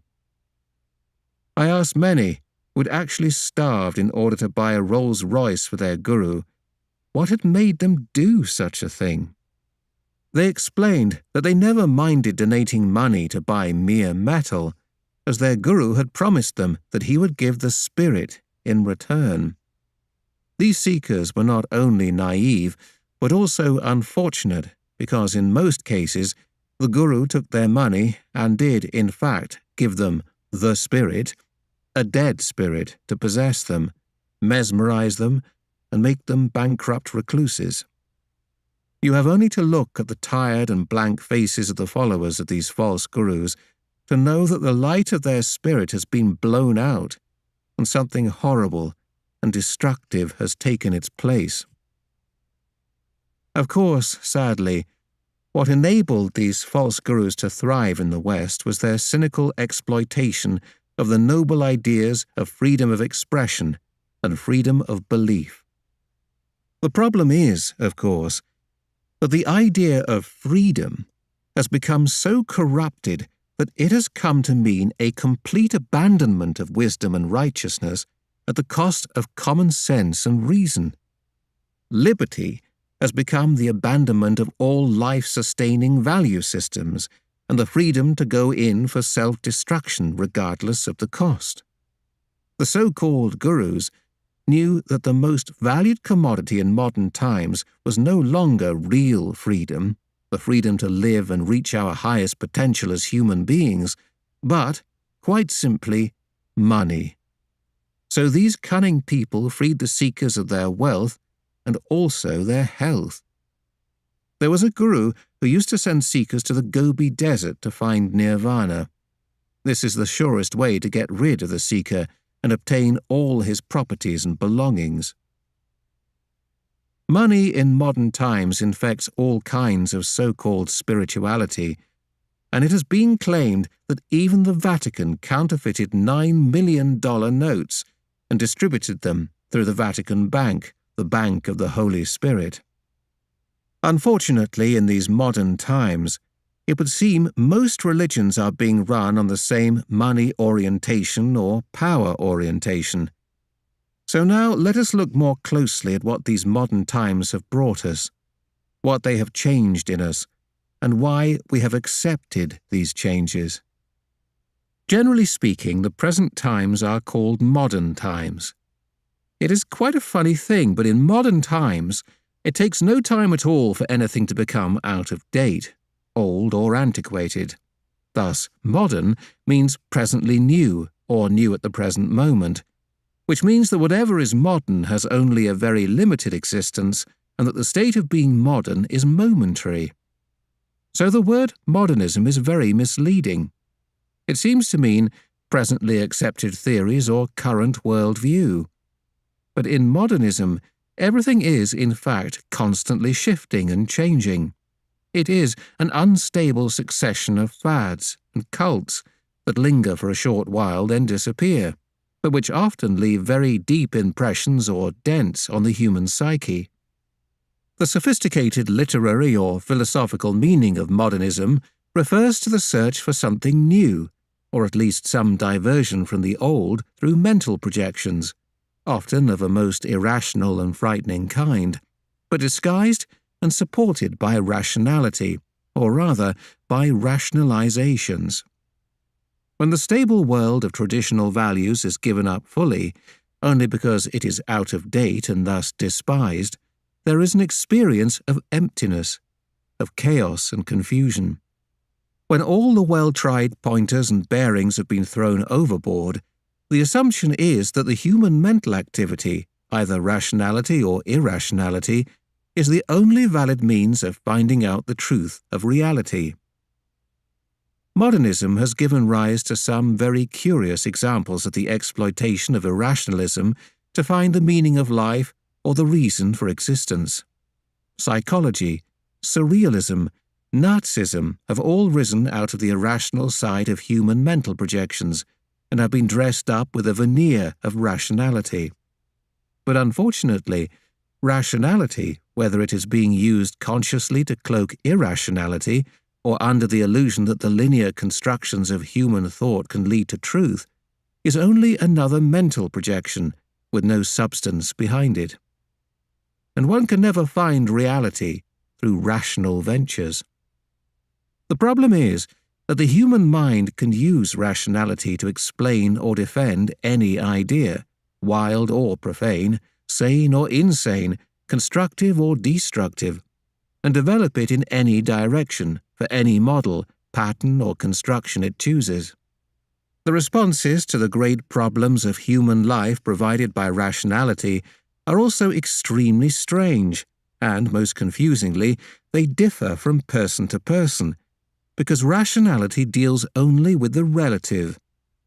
I asked many who had actually starved in order to buy a Rolls-Royce for their guru, What had made them do such a thing? They explained that they never minded donating money to buy mere metal, as their guru had promised them that he would give the spirit in return. These seekers were not only naive, but also unfortunate, because in most cases the guru took their money and did, in fact, give them the spirit, a dead spirit, to possess them, mesmerize them, and make them bankrupt recluses. You have only to look at the tired and blank faces of the followers of these false gurus to know that the light of their spirit has been blown out, and something horrible and destructive has taken its place. Of course, sadly, what enabled these false gurus to thrive in the West was their cynical exploitation of the noble ideas of freedom of expression and freedom of belief. The problem is, of course, that the idea of freedom has become so corrupted that it has come to mean a complete abandonment of wisdom and righteousness at the cost of common sense and reason. Liberty has become the abandonment of all life-sustaining value systems and the freedom to go in for self-destruction regardless of the cost. The so-called gurus knew that the most valued commodity in modern times was no longer real freedom, the freedom to live and reach our highest potential as human beings, but, quite simply, money. So these cunning people freed the seekers of their wealth and also their health. There was a guru who used to send seekers to the Gobi Desert to find nirvana. This is the surest way to get rid of the seeker and obtain all his properties and belongings. Money in modern times infects all kinds of so-called spirituality, and it has been claimed that even the Vatican counterfeited $9 million notes and distributed them through the Vatican Bank, the Bank of the Holy Spirit. Unfortunately, in these modern times, it would seem most religions are being run on the same money orientation or power orientation. So now let us look more closely at what these modern times have brought us, what they have changed in us, and why we have accepted these changes. Generally speaking, the present times are called modern times. It is quite a funny thing, but in modern times, it takes no time at all for anything to become out of date, old or antiquated. Thus, modern means presently new, or new at the present moment, which means that whatever is modern has only a very limited existence, and that the state of being modern is momentary. So the word modernism is very misleading. It seems to mean presently accepted theories or current worldview. But in modernism, everything is, in fact, constantly shifting and changing. It is an unstable succession of fads and cults that linger for a short while then disappear, but which often leave very deep impressions or dents on the human psyche. The sophisticated literary or philosophical meaning of modernism refers to the search for something new, or at least some diversion from the old through mental projections, often of a most irrational and frightening kind, but disguised and supported by rationality, or rather by rationalizations. When the stable world of traditional values is given up fully, only because it is out of date and thus despised, there is an experience of emptiness, of chaos and confusion. When all the well-tried pointers and bearings have been thrown overboard, the assumption is that the human mental activity, either rationality or irrationality, is the only valid means of finding out the truth of reality. Modernism has given rise to some very curious examples of the exploitation of irrationalism to find the meaning of life or the reason for existence. Psychology, surrealism, Nazism have all risen out of the irrational side of human mental projections and have been dressed up with a veneer of rationality. But unfortunately, rationality, whether it is being used consciously to cloak irrationality or under the illusion that the linear constructions of human thought can lead to truth, is only another mental projection with no substance behind it. and one can never find reality through rational ventures. The problem is that the human mind can use rationality to explain or defend any idea, wild or profane, sane or insane, constructive or destructive, and develop it in any direction for any model, pattern, or construction it chooses. The responses to the great problems of human life provided by rationality are also extremely strange, and, most confusingly, they differ from person to person, because rationality deals only with the relative,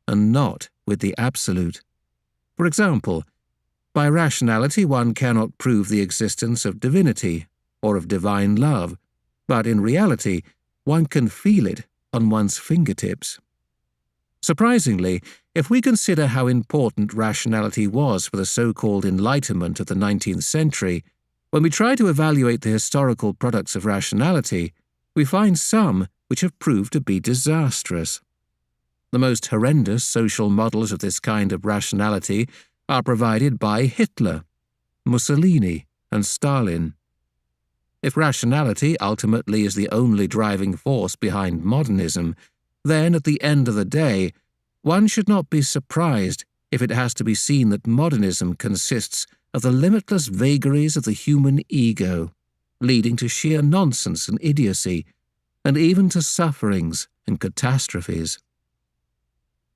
and not with the absolute. For example, by rationality one cannot prove the existence of divinity or of divine love, but in reality one can feel it on one's fingertips. Surprisingly, if we consider how important rationality was for the so-called Enlightenment of the 19th century, when we try to evaluate the historical products of rationality, we find some which have proved to be disastrous. The most horrendous social models of this kind of rationality are provided by Hitler, Mussolini, and Stalin. If rationality ultimately is the only driving force behind modernism, then at the end of the day, one should not be surprised if it has to be seen that modernism consists of the limitless vagaries of the human ego, leading to sheer nonsense and idiocy, and even to sufferings and catastrophes.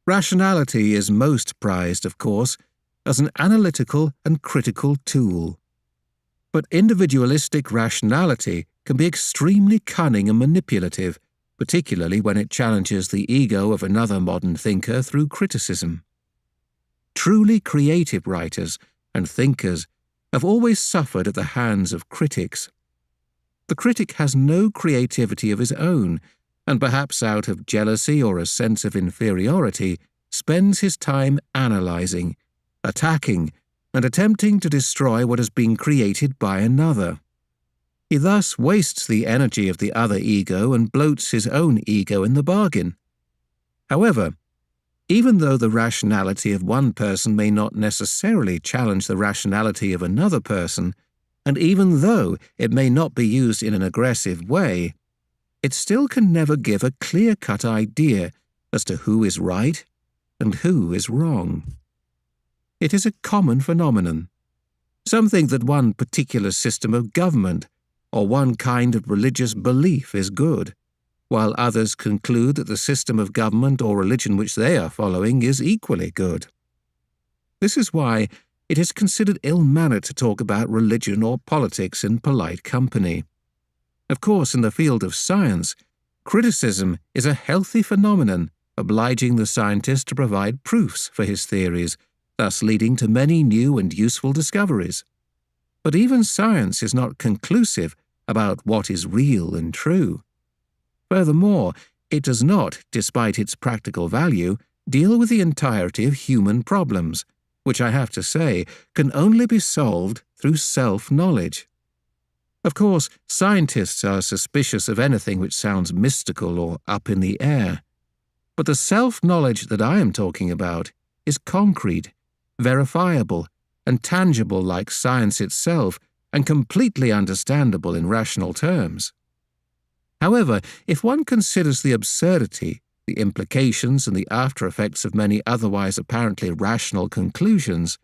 Rationality is most prized, of course, as an analytical and critical tool. But individualistic rationality can be extremely cunning and manipulative, particularly when it challenges the ego of another modern thinker through criticism. Truly creative writers and thinkers have always suffered at the hands of critics. The critic has no creativity of his own, and perhaps out of jealousy or a sense of inferiority, spends his time analyzing, attacking, and attempting to destroy what has been created by another. He thus wastes the energy of the other ego and bloats his own ego in the bargain. However, even though the rationality of one person may not necessarily challenge the rationality of another person, and even though it may not be used in an aggressive way, it still can never give a clear-cut idea as to who is right and who is wrong. It is a common phenomenon, something that one particular system of government or one kind of religious belief is good, while others conclude that the system of government or religion which they are following is equally good. This is why it is considered ill-mannered to talk about religion or politics in polite company. Of course, in the field of science, criticism is a healthy phenomenon, obliging the scientist to provide proofs for his theories, thus leading to many new and useful discoveries. But even science is not conclusive about what is real and true. Furthermore, it does not, despite its practical value, deal with the entirety of human problems, which I have to say can only be solved through self-knowledge. Of course, scientists are suspicious of anything which sounds mystical or up in the air. But the self-knowledge that I am talking about is concrete, verifiable, and tangible like science itself, and completely understandable in rational terms. However, if one considers the absurdity, the implications, and the after-effects of many otherwise apparently rational conclusions,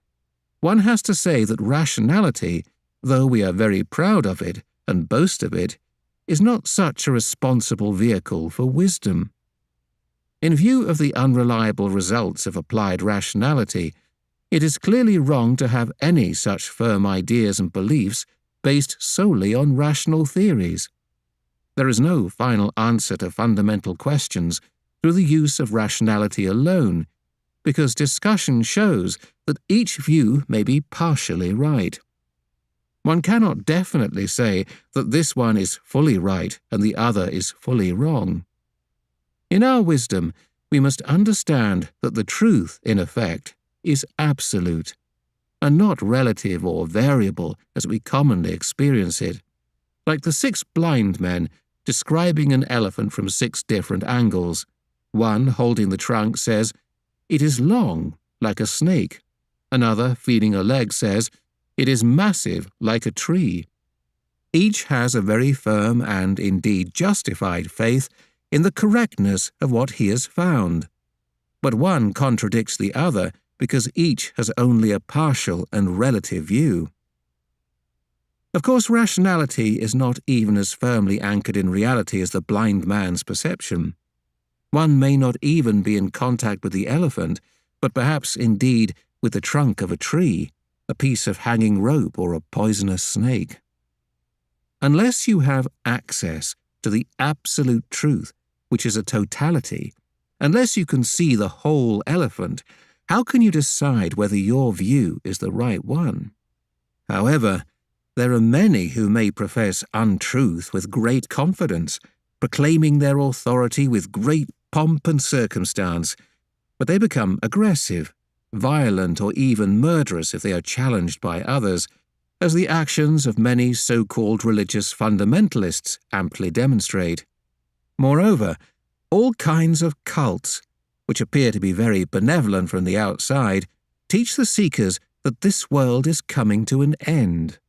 one has to say that rationality, though we are very proud of it and boast of it, is not such a responsible vehicle for wisdom. In view of the unreliable results of applied rationality, it is clearly wrong to have any such firm ideas and beliefs based solely on rational theories. There is no final answer to fundamental questions through the use of rationality alone, because discussion shows that each view may be partially right. One cannot definitely say that this one is fully right and the other is fully wrong. In our wisdom, we must understand that the truth, in effect, is absolute, and not relative or variable as we commonly experience it, like the 6 blind men describing an elephant from 6 different angles. One, holding the trunk, says, "It is long, like a snake." Another, feeling a leg, says, It is massive like a tree. Each has a very firm and indeed justified faith in the correctness of what he has found. But one contradicts the other because each has only a partial and relative view. Of course, rationality is not even as firmly anchored in reality as the blind man's perception. One may not even be in contact with the elephant, but perhaps indeed with the trunk of a tree, a piece of hanging rope, or a poisonous snake. Unless you have access to the absolute truth, which is a totality, unless you can see the whole elephant, how can you decide whether your view is the right one? However, there are many who may profess untruth with great confidence, proclaiming their authority with great pomp and circumstance, but they become aggressive, violent, or even murderous if they are challenged by others, as the actions of many so-called religious fundamentalists amply demonstrate. Moreover, all kinds of cults, which appear to be very benevolent from the outside, teach the seekers that this world is coming to an end.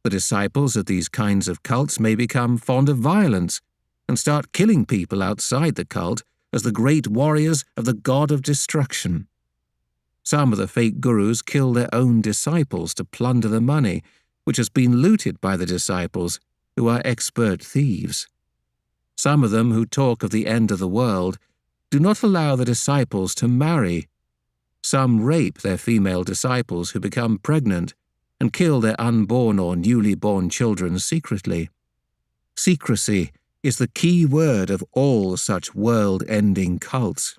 The disciples of these kinds of cults may become fond of violence and start killing people outside the cult as the great warriors of the god of destruction. Some of the fake gurus kill their own disciples to plunder the money, which has been looted by the disciples, who are expert thieves. Some of them who talk of the end of the world do not allow the disciples to marry. Some rape their female disciples who become pregnant and kill their unborn or newly born children secretly. Secrecy is the key word of all such world-ending cults.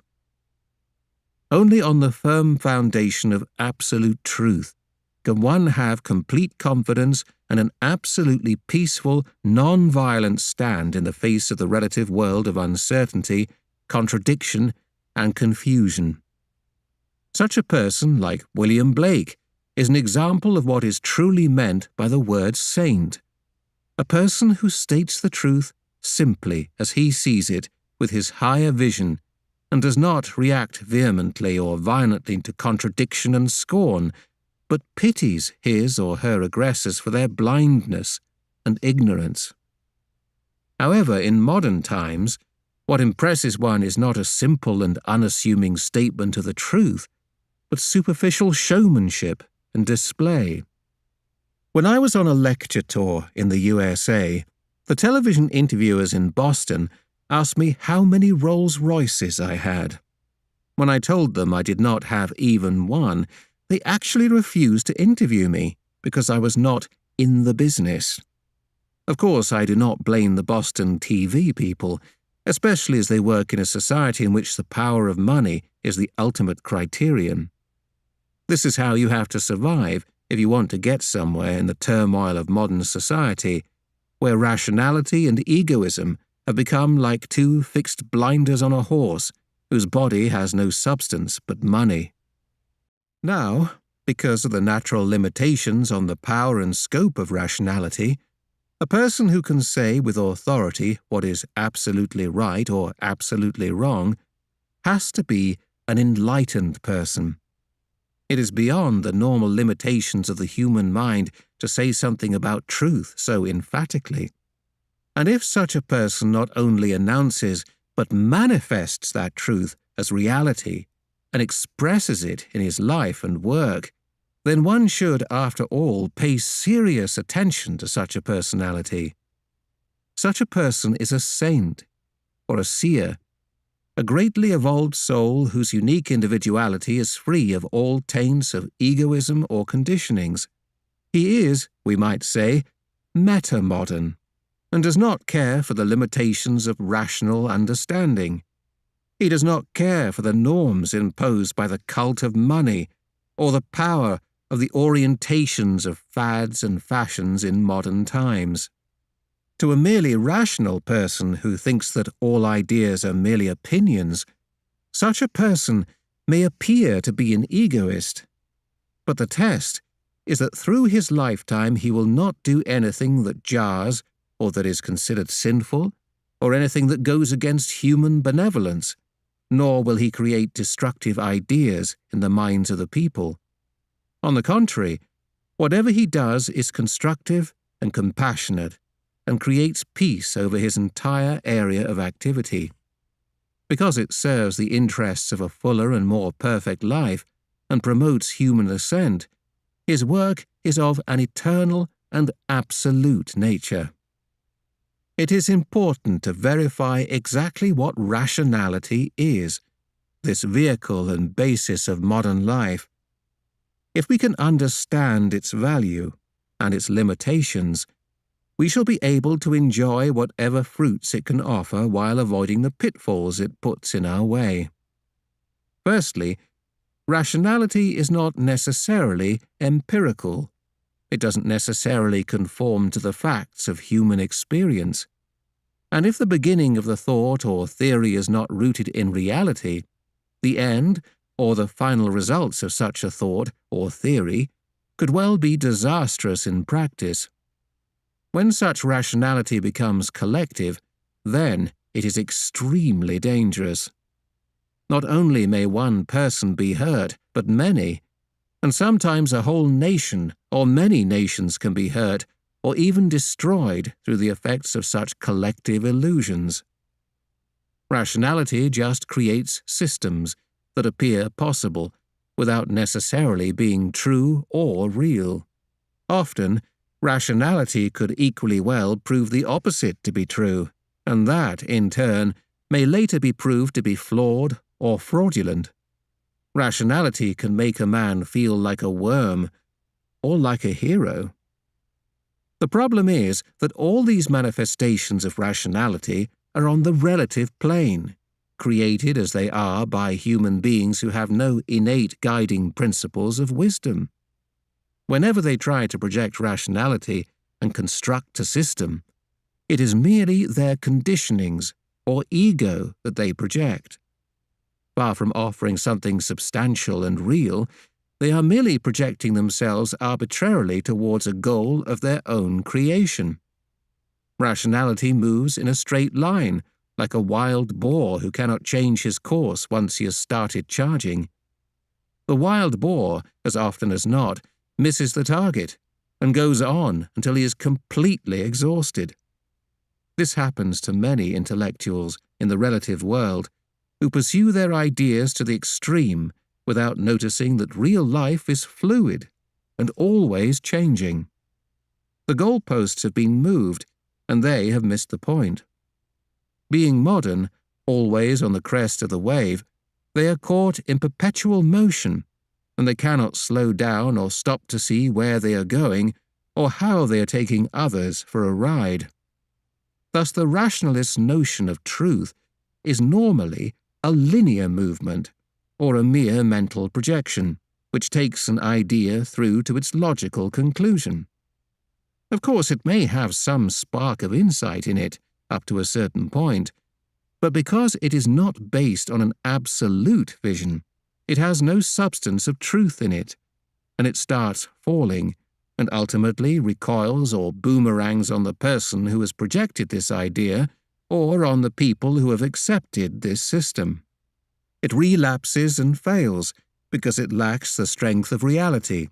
Only on the firm foundation of absolute truth can one have complete confidence and an absolutely peaceful, non-violent stand in the face of the relative world of uncertainty, contradiction, and confusion. Such a person, like William Blake, is an example of what is truly meant by the word saint, a person who states the truth simply as he sees it with his higher vision, and does not react vehemently or violently to contradiction and scorn, but pities his or her aggressors for their blindness and ignorance. However, in modern times, what impresses one is not a simple and unassuming statement of the truth, but superficial showmanship and display. When I was on a lecture tour in the USA, the television interviewers in Boston asked me how many Rolls-Royces I had. When I told them I did not have even one, they actually refused to interview me because I was not in the business. Of course, I do not blame the Boston TV people, especially as they work in a society in which the power of money is the ultimate criterion. This is how you have to survive if you want to get somewhere in the turmoil of modern society, where rationality and egoism have become like two fixed blinders on a horse whose body has no substance but money. Now, because of the natural limitations on the power and scope of rationality, a person who can say with authority what is absolutely right or absolutely wrong has to be an enlightened person. It is beyond the normal limitations of the human mind to say something about truth so emphatically. And if such a person not only announces but manifests that truth as reality and expresses it in his life and work, then one should, after all, pay serious attention to such a personality. Such a person is a saint, or a seer, a greatly evolved soul whose unique individuality is free of all taints of egoism or conditionings. He is, we might say, meta-modern, and does not care for the limitations of rational understanding. He does not care for the norms imposed by the cult of money or the power of the orientations of fads and fashions in modern times. To a merely rational person who thinks that all ideas are merely opinions, such a person may appear to be an egoist. But the test is that through his lifetime he will not do anything that jars or that is considered sinful, or anything that goes against human benevolence, nor will he create destructive ideas in the minds of the people. On the contrary, Whatever he does is constructive and compassionate and creates peace over his entire area of activity. Because it serves the interests of a fuller and more perfect life and promotes human ascent, his work is of an eternal and absolute nature. It is important to verify exactly what rationality is, this vehicle and basis of modern life. If we can understand its value and its limitations, we shall be able to enjoy whatever fruits it can offer while avoiding the pitfalls it puts in our way. Firstly, rationality is not necessarily empirical. It doesn't necessarily conform to the facts of human experience. And if the beginning of the thought or theory is not rooted in reality, the end or the final results of such a thought or theory could well be disastrous in practice. When such rationality becomes collective, then it is extremely dangerous. Not only may one person be hurt, but many, and sometimes a whole nation or many nations can be hurt or even destroyed through the effects of such collective illusions. Rationality just creates systems that appear possible without necessarily being true or real. Often, rationality could equally well prove the opposite to be true, and that, in turn, may later be proved to be flawed or fraudulent. Rationality can make a man feel like a worm or like a hero. The problem is that all these manifestations of rationality are on the relative plane, created as they are by human beings who have no innate guiding principles of wisdom. Whenever they try to project rationality and construct a system, it is merely their conditionings or ego that they project. Far from offering something substantial and real, they are merely projecting themselves arbitrarily towards a goal of their own creation. Rationality moves in a straight line, like a wild boar who cannot change his course once he has started charging. The wild boar, as often as not, misses the target and goes on until he is completely exhausted. This happens to many intellectuals in the relative world who pursue their ideas to the extreme without noticing that real life is fluid and always changing. The goalposts have been moved, and they have missed the point. Being modern, always on the crest of the wave, they are caught in perpetual motion, and they cannot slow down or stop to see where they are going or how they are taking others for a ride. Thus the rationalist's notion of truth is normally a linear movement, or a mere mental projection, which takes an idea through to its logical conclusion. Of course, it may have some spark of insight in it, up to a certain point, but because it is not based on an absolute vision, it has no substance of truth in it, and it starts falling, and ultimately recoils or boomerangs on the person who has projected this idea, or on the people who have accepted this system. It relapses and fails because it lacks the strength of reality,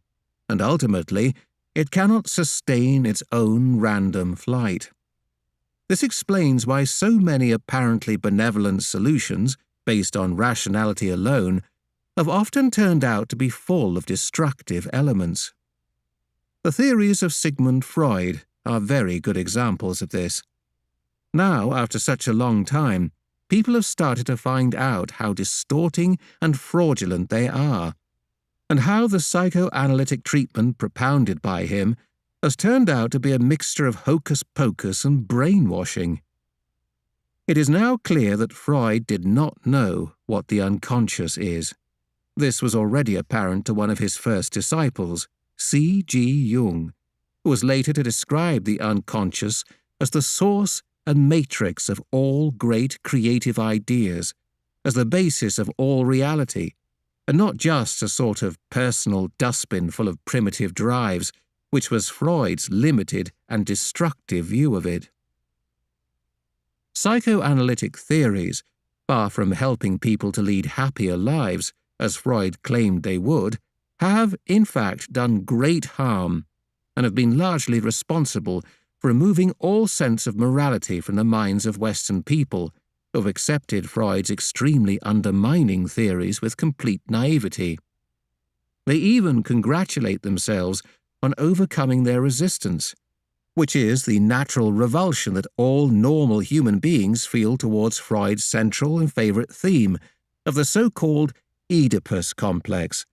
and ultimately it cannot sustain its own random flight. This explains why so many apparently benevolent solutions, based on rationality alone, have often turned out to be full of destructive elements. The theories of Sigmund Freud are very good examples of this. Now, after such a long time, people have started to find out how distorting and fraudulent they are, and how the psychoanalytic treatment propounded by him has turned out to be a mixture of hocus-pocus and brainwashing. It is now clear that Freud did not know what the unconscious is. This was already apparent to one of his first disciples, C.G. Jung, who was later to describe the unconscious as the source and matrix of all great creative ideas, as the basis of all reality, and not just a sort of personal dustbin full of primitive drives, which was Freud's limited and destructive view of it. Psychoanalytic theories, far from helping people to lead happier lives, as Freud claimed they would, have in fact done great harm and have been largely responsible for removing all sense of morality from the minds of Western people who have accepted Freud's extremely undermining theories with complete naivety. They even congratulate themselves on overcoming their resistance, which is the natural revulsion that all normal human beings feel towards Freud's central and favorite theme of the so-called Oedipus complex,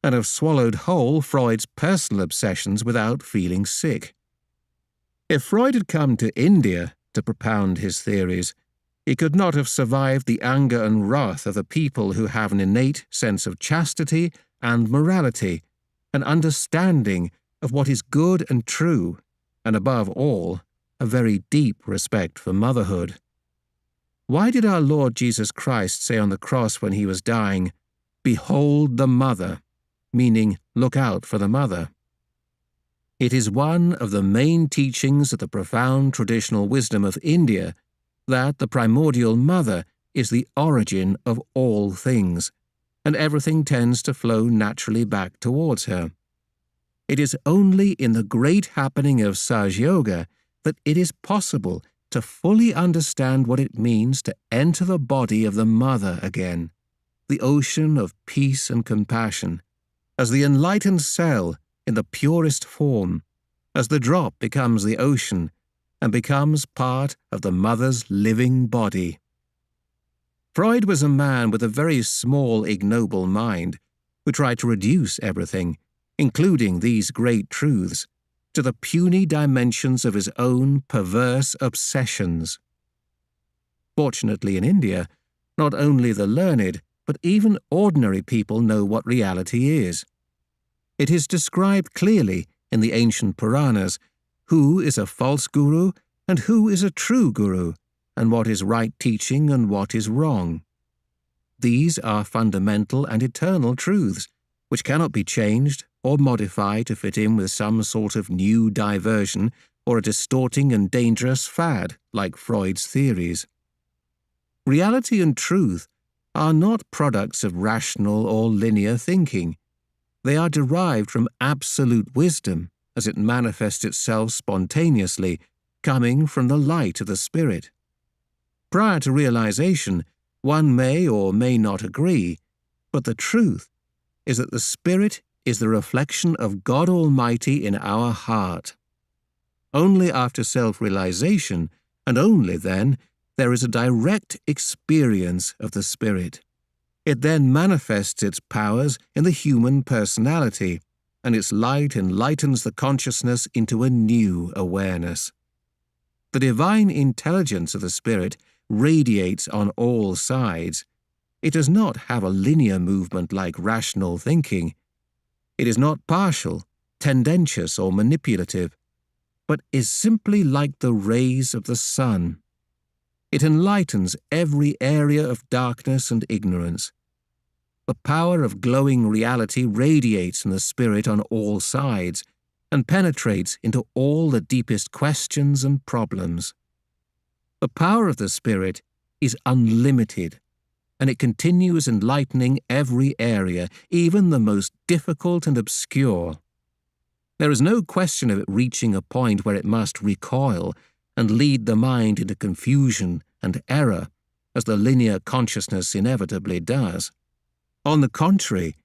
and have swallowed whole Freud's personal obsessions without feeling sick. If Freud had come to India to propound his theories, he could not have survived the anger and wrath of the people who have an innate sense of chastity and morality, an understanding of what is good and true, and above all, a very deep respect for motherhood. Why did our Lord Jesus Christ say on the cross when he was dying, "Behold the mother," meaning look out for the mother? It is one of the main teachings of the profound traditional wisdom of India that the primordial mother is the origin of all things, and everything tends to flow naturally back towards her. It is only in the great happening of Sahaja Yoga that it is possible to fully understand what it means to enter the body of the mother again, the ocean of peace and compassion, as the enlightened cell in the purest form, as the drop becomes the ocean and becomes part of the mother's living body. Freud was a man with a very small, ignoble mind who tried to reduce everything, including these great truths, to the puny dimensions of his own perverse obsessions. Fortunately, in India, not only the learned, but even ordinary people know what reality is. It is described clearly in the ancient Puranas who is a false guru and who is a true guru, and what is right teaching and what is wrong. These are fundamental and eternal truths, which cannot be changed or modified to fit in with some sort of new diversion or a distorting and dangerous fad like Freud's theories. Reality and truth are not products of rational or linear thinking. They are derived from absolute wisdom as it manifests itself spontaneously, coming from the light of the spirit. Prior to realization, one may or may not agree, but the truth is that the spirit is the reflection of God Almighty in our heart. Only after self-realization, and only then, there is a direct experience of the spirit. It then manifests its powers in the human personality, and its light enlightens the consciousness into a new awareness. The divine intelligence of the spirit radiates on all sides. It does not have a linear movement like rational thinking. It is not partial, tendentious, or manipulative, but is simply like the rays of the sun. It enlightens every area of darkness and ignorance. The power of glowing reality radiates from the spirit on all sides and penetrates into all the deepest questions and problems. The power of the spirit is unlimited, and it continues enlightening every area, even the most difficult and obscure. There is no question of it reaching a point where it must recoil and lead the mind into confusion and error, as the linear consciousness inevitably does. On the contrary,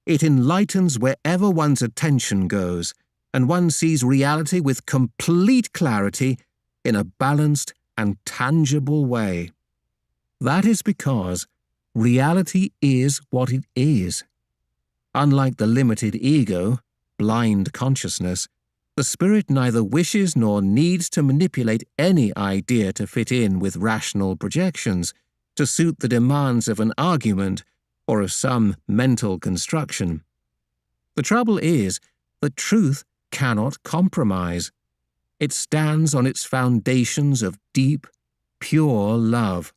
it enlightens wherever one's attention goes, and one sees reality with complete clarity in a balanced and tangible way. That is because reality is what it is. Unlike the limited ego, blind consciousness, the spirit neither wishes nor needs to manipulate any idea to fit in with rational projections, to suit the demands of an argument or of some mental construction. The trouble is that truth cannot compromise. It stands on its foundations of deep, pure love.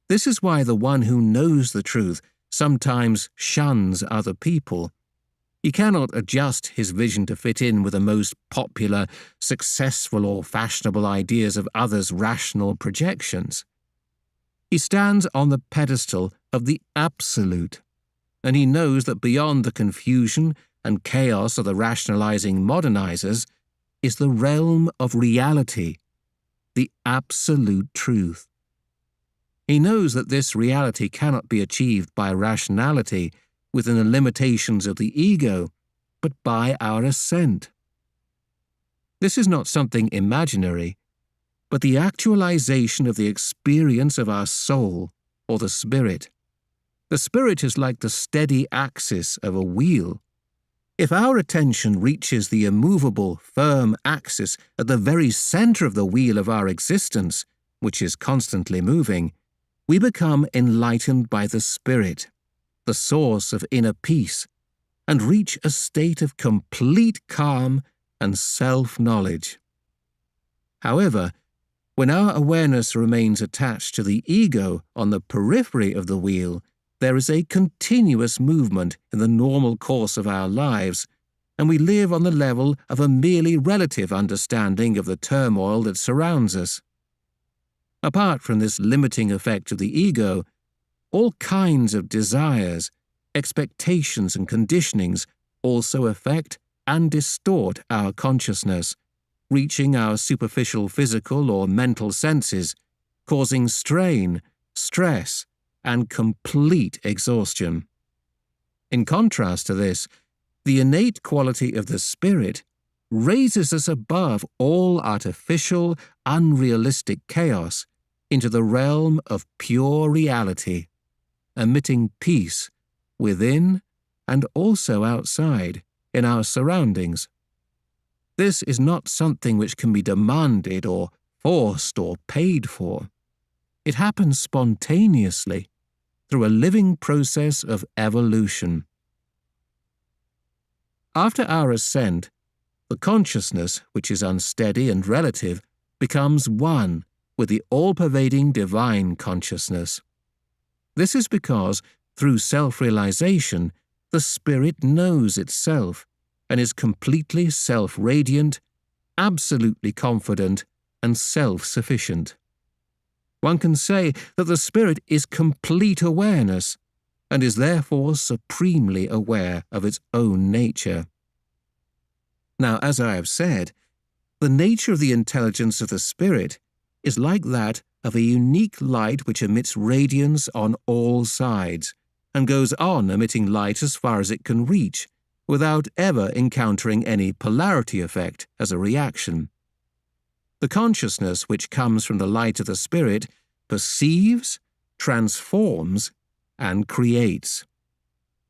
This is why the one who knows the truth sometimes shuns other people. He cannot adjust his vision to fit in with the most popular, successful, or fashionable ideas of others' rational projections. He stands on the pedestal of the absolute, and he knows that beyond the confusion and chaos of the rationalizing modernizers is the realm of reality, the absolute truth. He knows that this reality cannot be achieved by rationality within the limitations of the ego, but by our ascent. This is not something imaginary, but the actualization of the experience of our soul, or the spirit. The spirit is like the steady axis of a wheel. If our attention reaches the immovable, firm axis at the very center of the wheel of our existence, which is constantly moving, we become enlightened by the spirit, the source of inner peace, and reach a state of complete calm and self-knowledge. However, when our awareness remains attached to the ego on the periphery of the wheel, there is a continuous movement in the normal course of our lives, and we live on the level of a merely relative understanding of the turmoil that surrounds us. Apart from this limiting effect of the ego, all kinds of desires, expectations and conditionings also affect and distort our consciousness, reaching our superficial physical or mental senses, causing strain, stress, and complete exhaustion. In contrast to this, the innate quality of the spirit raises us above all artificial, unrealistic chaos into the realm of pure reality, emitting peace within and also outside in our surroundings. This is not something which can be demanded or forced or paid for. It happens spontaneously through a living process of evolution. After our ascent, the consciousness, which is unsteady and relative, becomes one with the all-pervading divine consciousness. This is because, through self-realization, the spirit knows itself and is completely self-radiant, absolutely confident, and self-sufficient. One can say that the spirit is complete awareness and is therefore supremely aware of its own nature. Now, as I have said, the nature of the intelligence of the spirit is like that of a unique light which emits radiance on all sides and goes on emitting light as far as it can reach, without ever encountering any polarity effect as a reaction. The consciousness which comes from the light of the spirit perceives, transforms, and creates.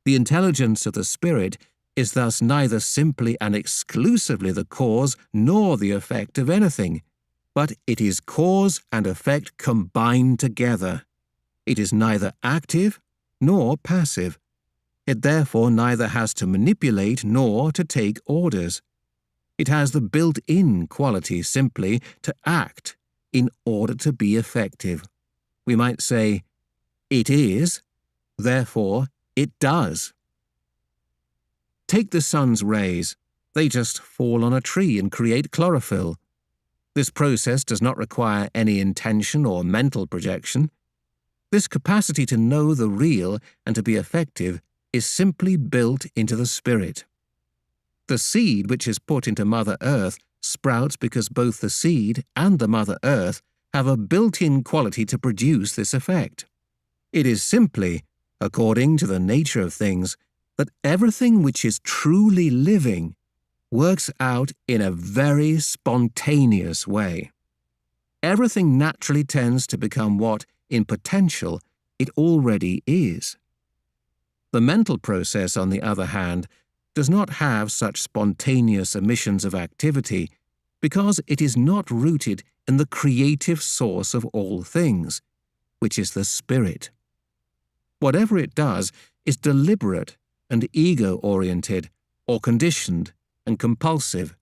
The intelligence of the spirit is thus neither simply and exclusively the cause nor the effect of anything, but it is cause and effect combined together. It is neither active nor passive. It therefore neither has to manipulate nor to take orders. It has the built-in quality simply to act in order to be effective. We might say, it is, therefore it does. Take the sun's rays. They just fall on a tree and create chlorophyll. This process does not require any intention or mental projection. This capacity to know the real and to be effective is simply built into the spirit. The seed which is put into Mother Earth sprouts because both the seed and the Mother Earth have a built-in quality to produce this effect. It is simply, according to the nature of things, that everything which is truly living works out in a very spontaneous way. Everything naturally tends to become what, in potential, it already is. The mental process, on the other hand, does not have such spontaneous emissions of activity because it is not rooted in the creative source of all things, which is the spirit. Whatever it does is deliberate and ego-oriented, or conditioned and compulsive.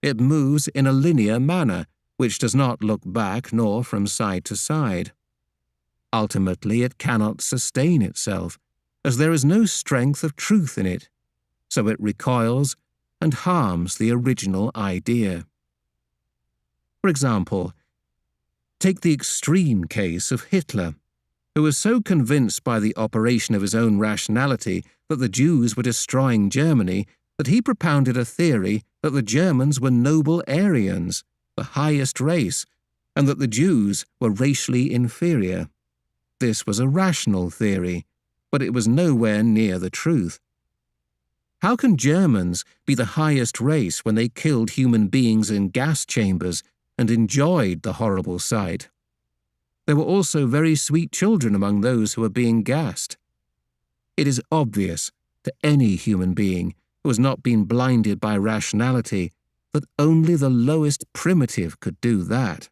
It moves in a linear manner, which does not look back nor from side to side. Ultimately, it cannot sustain itself, as there is no strength of truth in it, so it recoils and harms the original idea. For example, take the extreme case of Hitler. who was so convinced by the operation of his own rationality that the Jews were destroying Germany that he propounded a theory that the Germans were noble Aryans, the highest race, and that the Jews were racially inferior. This was a rational theory, but it was nowhere near the truth. How can Germans be the highest race when they killed human beings in gas chambers and enjoyed the horrible sight? There were also very sweet children among those who were being gassed. It is obvious to any human being who has not been blinded by rationality that only the lowest primitive could do that.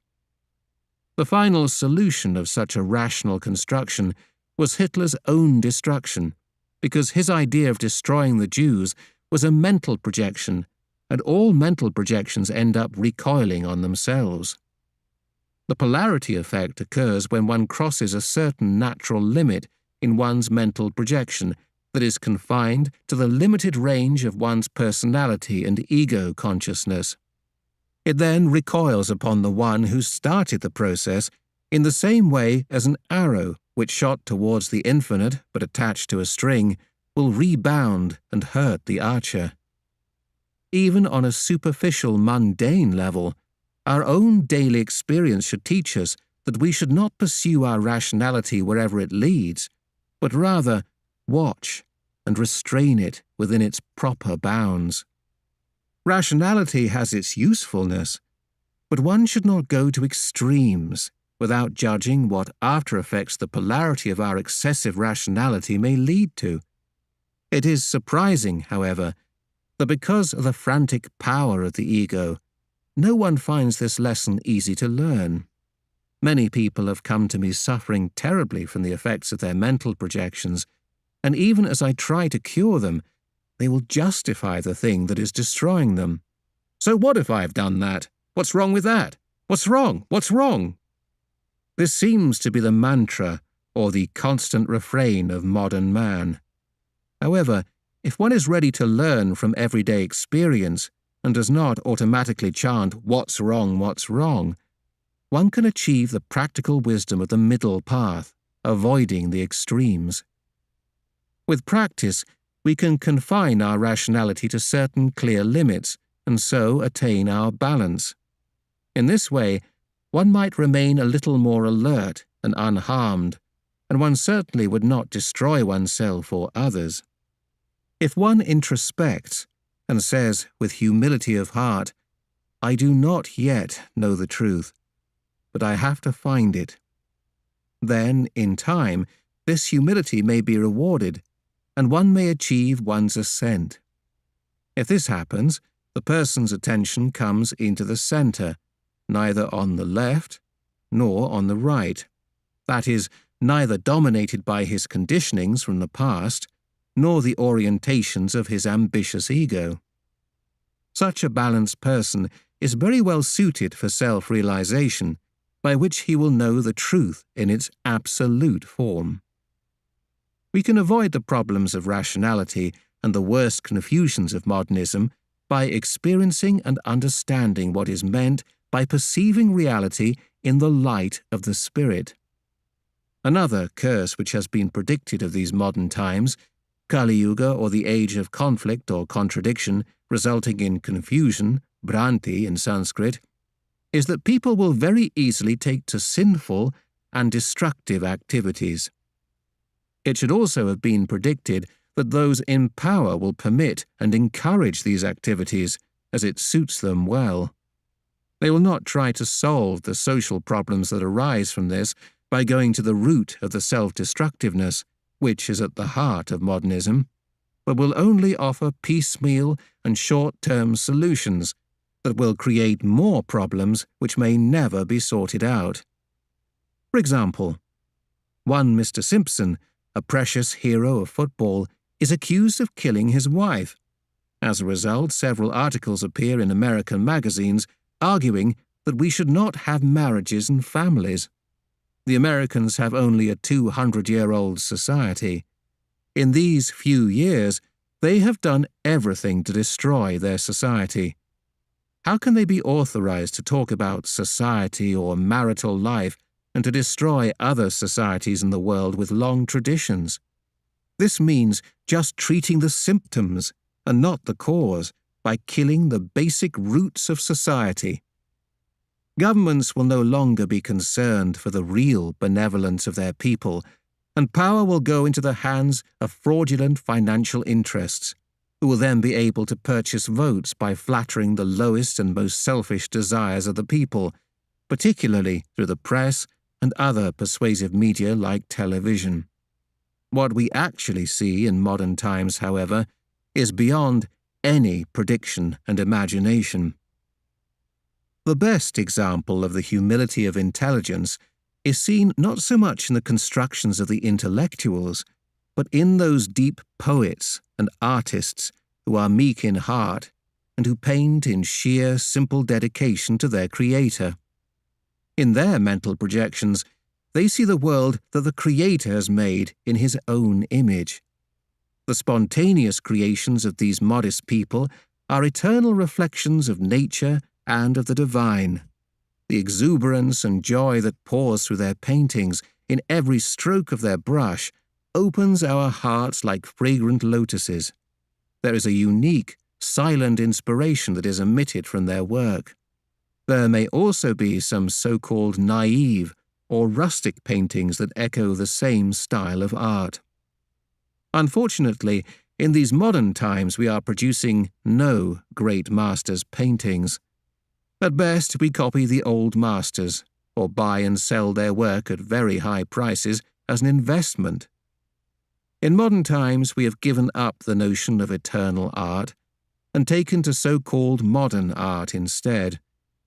The final solution of such a rational construction was Hitler's own destruction, because his idea of destroying the Jews was a mental projection, and all mental projections end up recoiling on themselves. The polarity effect occurs when one crosses a certain natural limit in one's mental projection that is confined to the limited range of one's personality and ego consciousness. It then recoils upon the one who started the process in the same way as an arrow which shot towards the infinite but attached to a string will rebound and hurt the archer. Even on a superficial, mundane level, our own daily experience should teach us that we should not pursue our rationality wherever it leads, but rather watch and restrain it within its proper bounds. Rationality has its usefulness, but one should not go to extremes without judging what after effects the polarity of our excessive rationality may lead to. It is surprising, however, that because of the frantic power of the ego, no one finds this lesson easy to learn. Many people have come to me suffering terribly from the effects of their mental projections, and even as I try to cure them, they will justify the thing that is destroying them. So what if I've done that? What's wrong with that? What's wrong? What's wrong? This seems to be the mantra or the constant refrain of modern man. However, if one is ready to learn from everyday experience and does not automatically chant, "What's wrong, what's wrong?" one can achieve the practical wisdom of the middle path, avoiding the extremes. With practice, we can confine our rationality to certain clear limits and so attain our balance. In this way, one might remain a little more alert and unharmed, and one certainly would not destroy oneself or others. If one introspects and says with humility of heart, "I do not yet know the truth, but I have to find it," then, in time, this humility may be rewarded, and one may achieve one's ascent. If this happens, the person's attention comes into the center, neither on the left nor on the right. That is, neither dominated by his conditionings from the past, nor the orientations of his ambitious ego. Such a balanced person is very well suited for self-realization, by which he will know the truth in its absolute form. We can avoid the problems of rationality and the worst confusions of modernism by experiencing and understanding what is meant by perceiving reality in the light of the spirit. Another curse which has been predicted of these modern times, Kali Yuga, or the age of conflict or contradiction resulting in confusion, Bhranti in Sanskrit, is that people will very easily take to sinful and destructive activities. It should also have been predicted that those in power will permit and encourage these activities as it suits them well. They will not try to solve the social problems that arise from this by going to the root of the self-destructiveness, which is at the heart of modernism, but will only offer piecemeal and short-term solutions that will create more problems which may never be sorted out. For example, one Mr. Simpson, a precious hero of football, is accused of killing his wife. As a result, several articles appear in American magazines arguing that we should not have marriages and families. The Americans have only a 200-year-old society. In these few years, they have done everything to destroy their society. How can they be authorized to talk about society or marital life and to destroy other societies in the world with long traditions. This means just treating the symptoms and not the cause by killing the basic roots of society. Governments will no longer be concerned for the real benevolence of their people, and power will go into the hands of fraudulent financial interests, who will then be able to purchase votes by flattering the lowest and most selfish desires of the people, particularly through the press and other persuasive media like television. What we actually see in modern times, however, is beyond any prediction and imagination. The best example of the humility of intelligence is seen not so much in the constructions of the intellectuals, but in those deep poets and artists who are meek in heart and who paint in sheer, simple dedication to their Creator. In their mental projections, they see the world that the Creator has made in His own image. The spontaneous creations of these modest people are eternal reflections of nature and of the divine. The exuberance and joy that pours through their paintings in every stroke of their brush opens our hearts like fragrant lotuses. There is a unique, silent inspiration that is emitted from their work. There may also be some so-called naive or rustic paintings that echo the same style of art. Unfortunately, in these modern times we are producing no great masters' paintings. At best, we copy the old masters, or buy and sell their work at very high prices as an investment. In modern times, we have given up the notion of eternal art and taken to so-called modern art instead,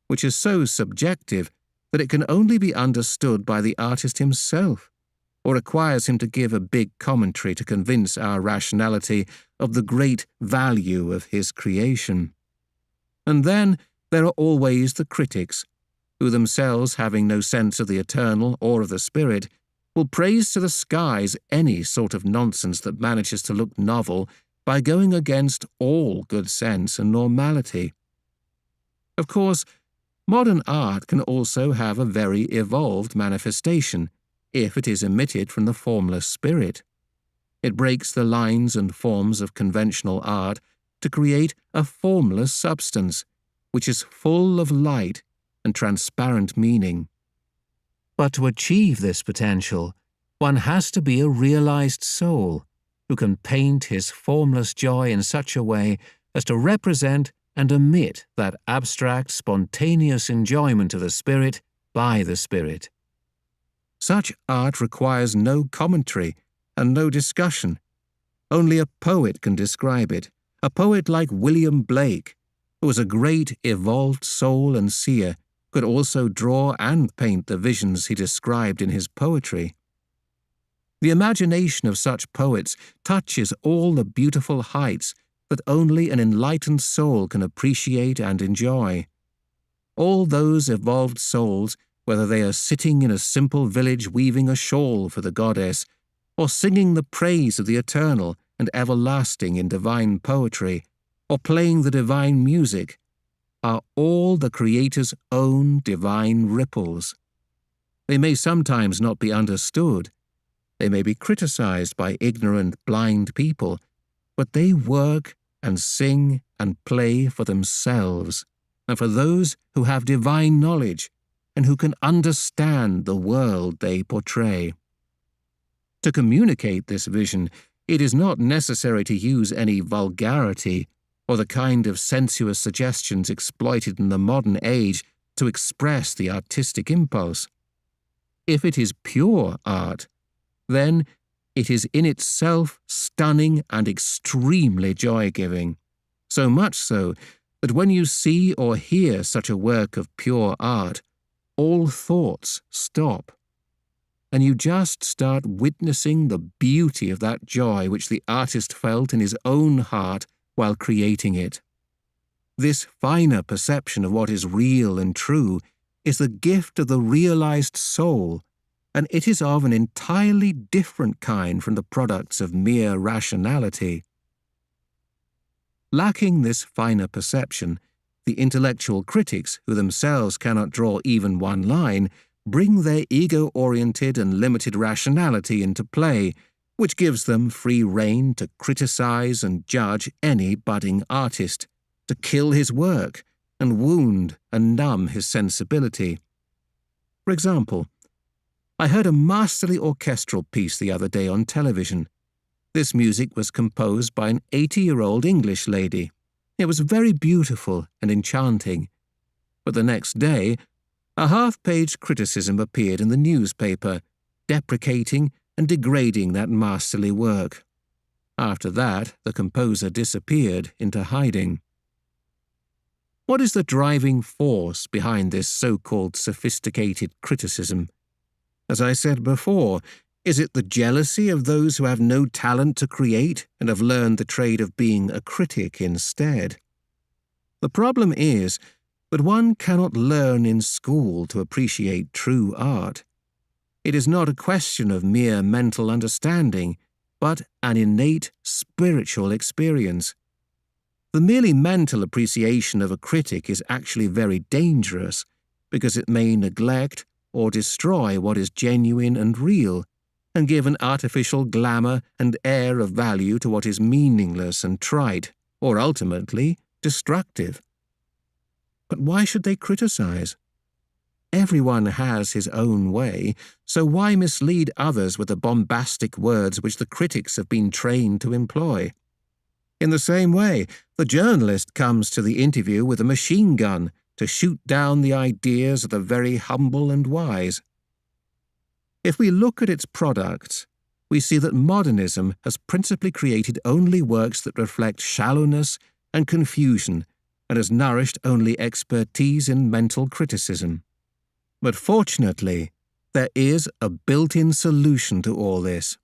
which is so subjective that it can only be understood by the artist himself, or requires him to give a big commentary to convince our rationality of the great value of his creation. And then there are always the critics, who themselves, having no sense of the eternal or of the spirit, will praise to the skies any sort of nonsense that manages to look novel by going against all good sense and normality. Of course, modern art can also have a very evolved manifestation if it is emitted from the formless spirit. It breaks the lines and forms of conventional art to create a formless substance, which is full of light and transparent meaning. But to achieve this potential, one has to be a realized soul who can paint his formless joy in such a way as to represent and emit that abstract, spontaneous enjoyment of the spirit by the spirit. Such art requires no commentary and no discussion. Only a poet can describe it, a poet like William Blake, who was a great evolved soul and seer, could also draw and paint the visions he described in his poetry. The imagination of such poets touches all the beautiful heights that only an enlightened soul can appreciate and enjoy. All those evolved souls, whether they are sitting in a simple village weaving a shawl for the goddess, or singing the praise of the eternal and everlasting in divine poetry, or playing the divine music, are all the Creator's own divine ripples. They may sometimes not be understood. They may be criticized by ignorant, blind people, but they work and sing and play for themselves and for those who have divine knowledge and who can understand the world they portray. To communicate this vision, it is not necessary to use any vulgarity or the kind of sensuous suggestions exploited in the modern age to express the artistic impulse. If it is pure art, then it is in itself stunning and extremely joy-giving, so much so that when you see or hear such a work of pure art, all thoughts stop, and you just start witnessing the beauty of that joy which the artist felt in his own heart while creating it. This finer perception of what is real and true is the gift of the realized soul, and it is of an entirely different kind from the products of mere rationality. Lacking this finer perception, the intellectual critics, who themselves cannot draw even one line, bring their ego-oriented and limited rationality into play, which gives them free rein to criticize and judge any budding artist, to kill his work and wound and numb his sensibility. For example, I heard a masterly orchestral piece the other day on television. This music was composed by an 80-year-old English lady. It was very beautiful and enchanting. But the next day, a half-page criticism appeared in the newspaper, deprecating and degrading that masterly work. After that, the composer disappeared into hiding. What is the driving force behind this so-called sophisticated criticism? As I said before, is it the jealousy of those who have no talent to create and have learned the trade of being a critic instead? The problem is that one cannot learn in school to appreciate true art. It is not a question of mere mental understanding, but an innate spiritual experience. The merely mental appreciation of a critic is actually very dangerous because it may neglect or destroy what is genuine and real, and give an artificial glamour and air of value to what is meaningless and trite, or ultimately destructive. But why should they criticize? Everyone has his own way, so why mislead others with the bombastic words which the critics have been trained to employ? In the same way, the journalist comes to the interview with a machine gun to shoot down the ideas of the very humble and wise. If we look at its products, we see that modernism has principally created only works that reflect shallowness and confusion and has nourished only expertise in mental criticism. But fortunately, there is a built-in solution to all this.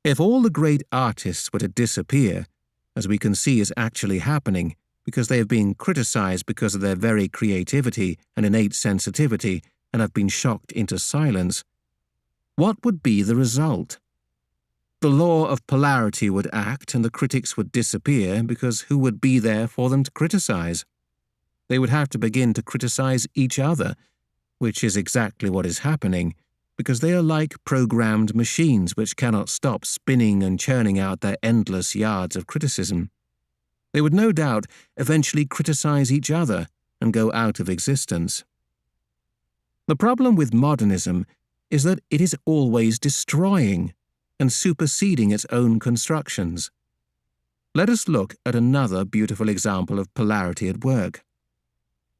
If all the great artists were to disappear, as we can see is actually happening, because they have been criticized because of their very creativity and innate sensitivity and have been shocked into silence, what would be the result? The law of polarity would act and the critics would disappear because who would be there for them to criticize? They would have to begin to criticize each other, which is exactly what is happening, because they are like programmed machines which cannot stop spinning and churning out their endless yards of criticism. They would no doubt eventually criticize each other and go out of existence. The problem with modernism is that it is always destroying and superseding its own constructions. Let us look at another beautiful example of polarity at work.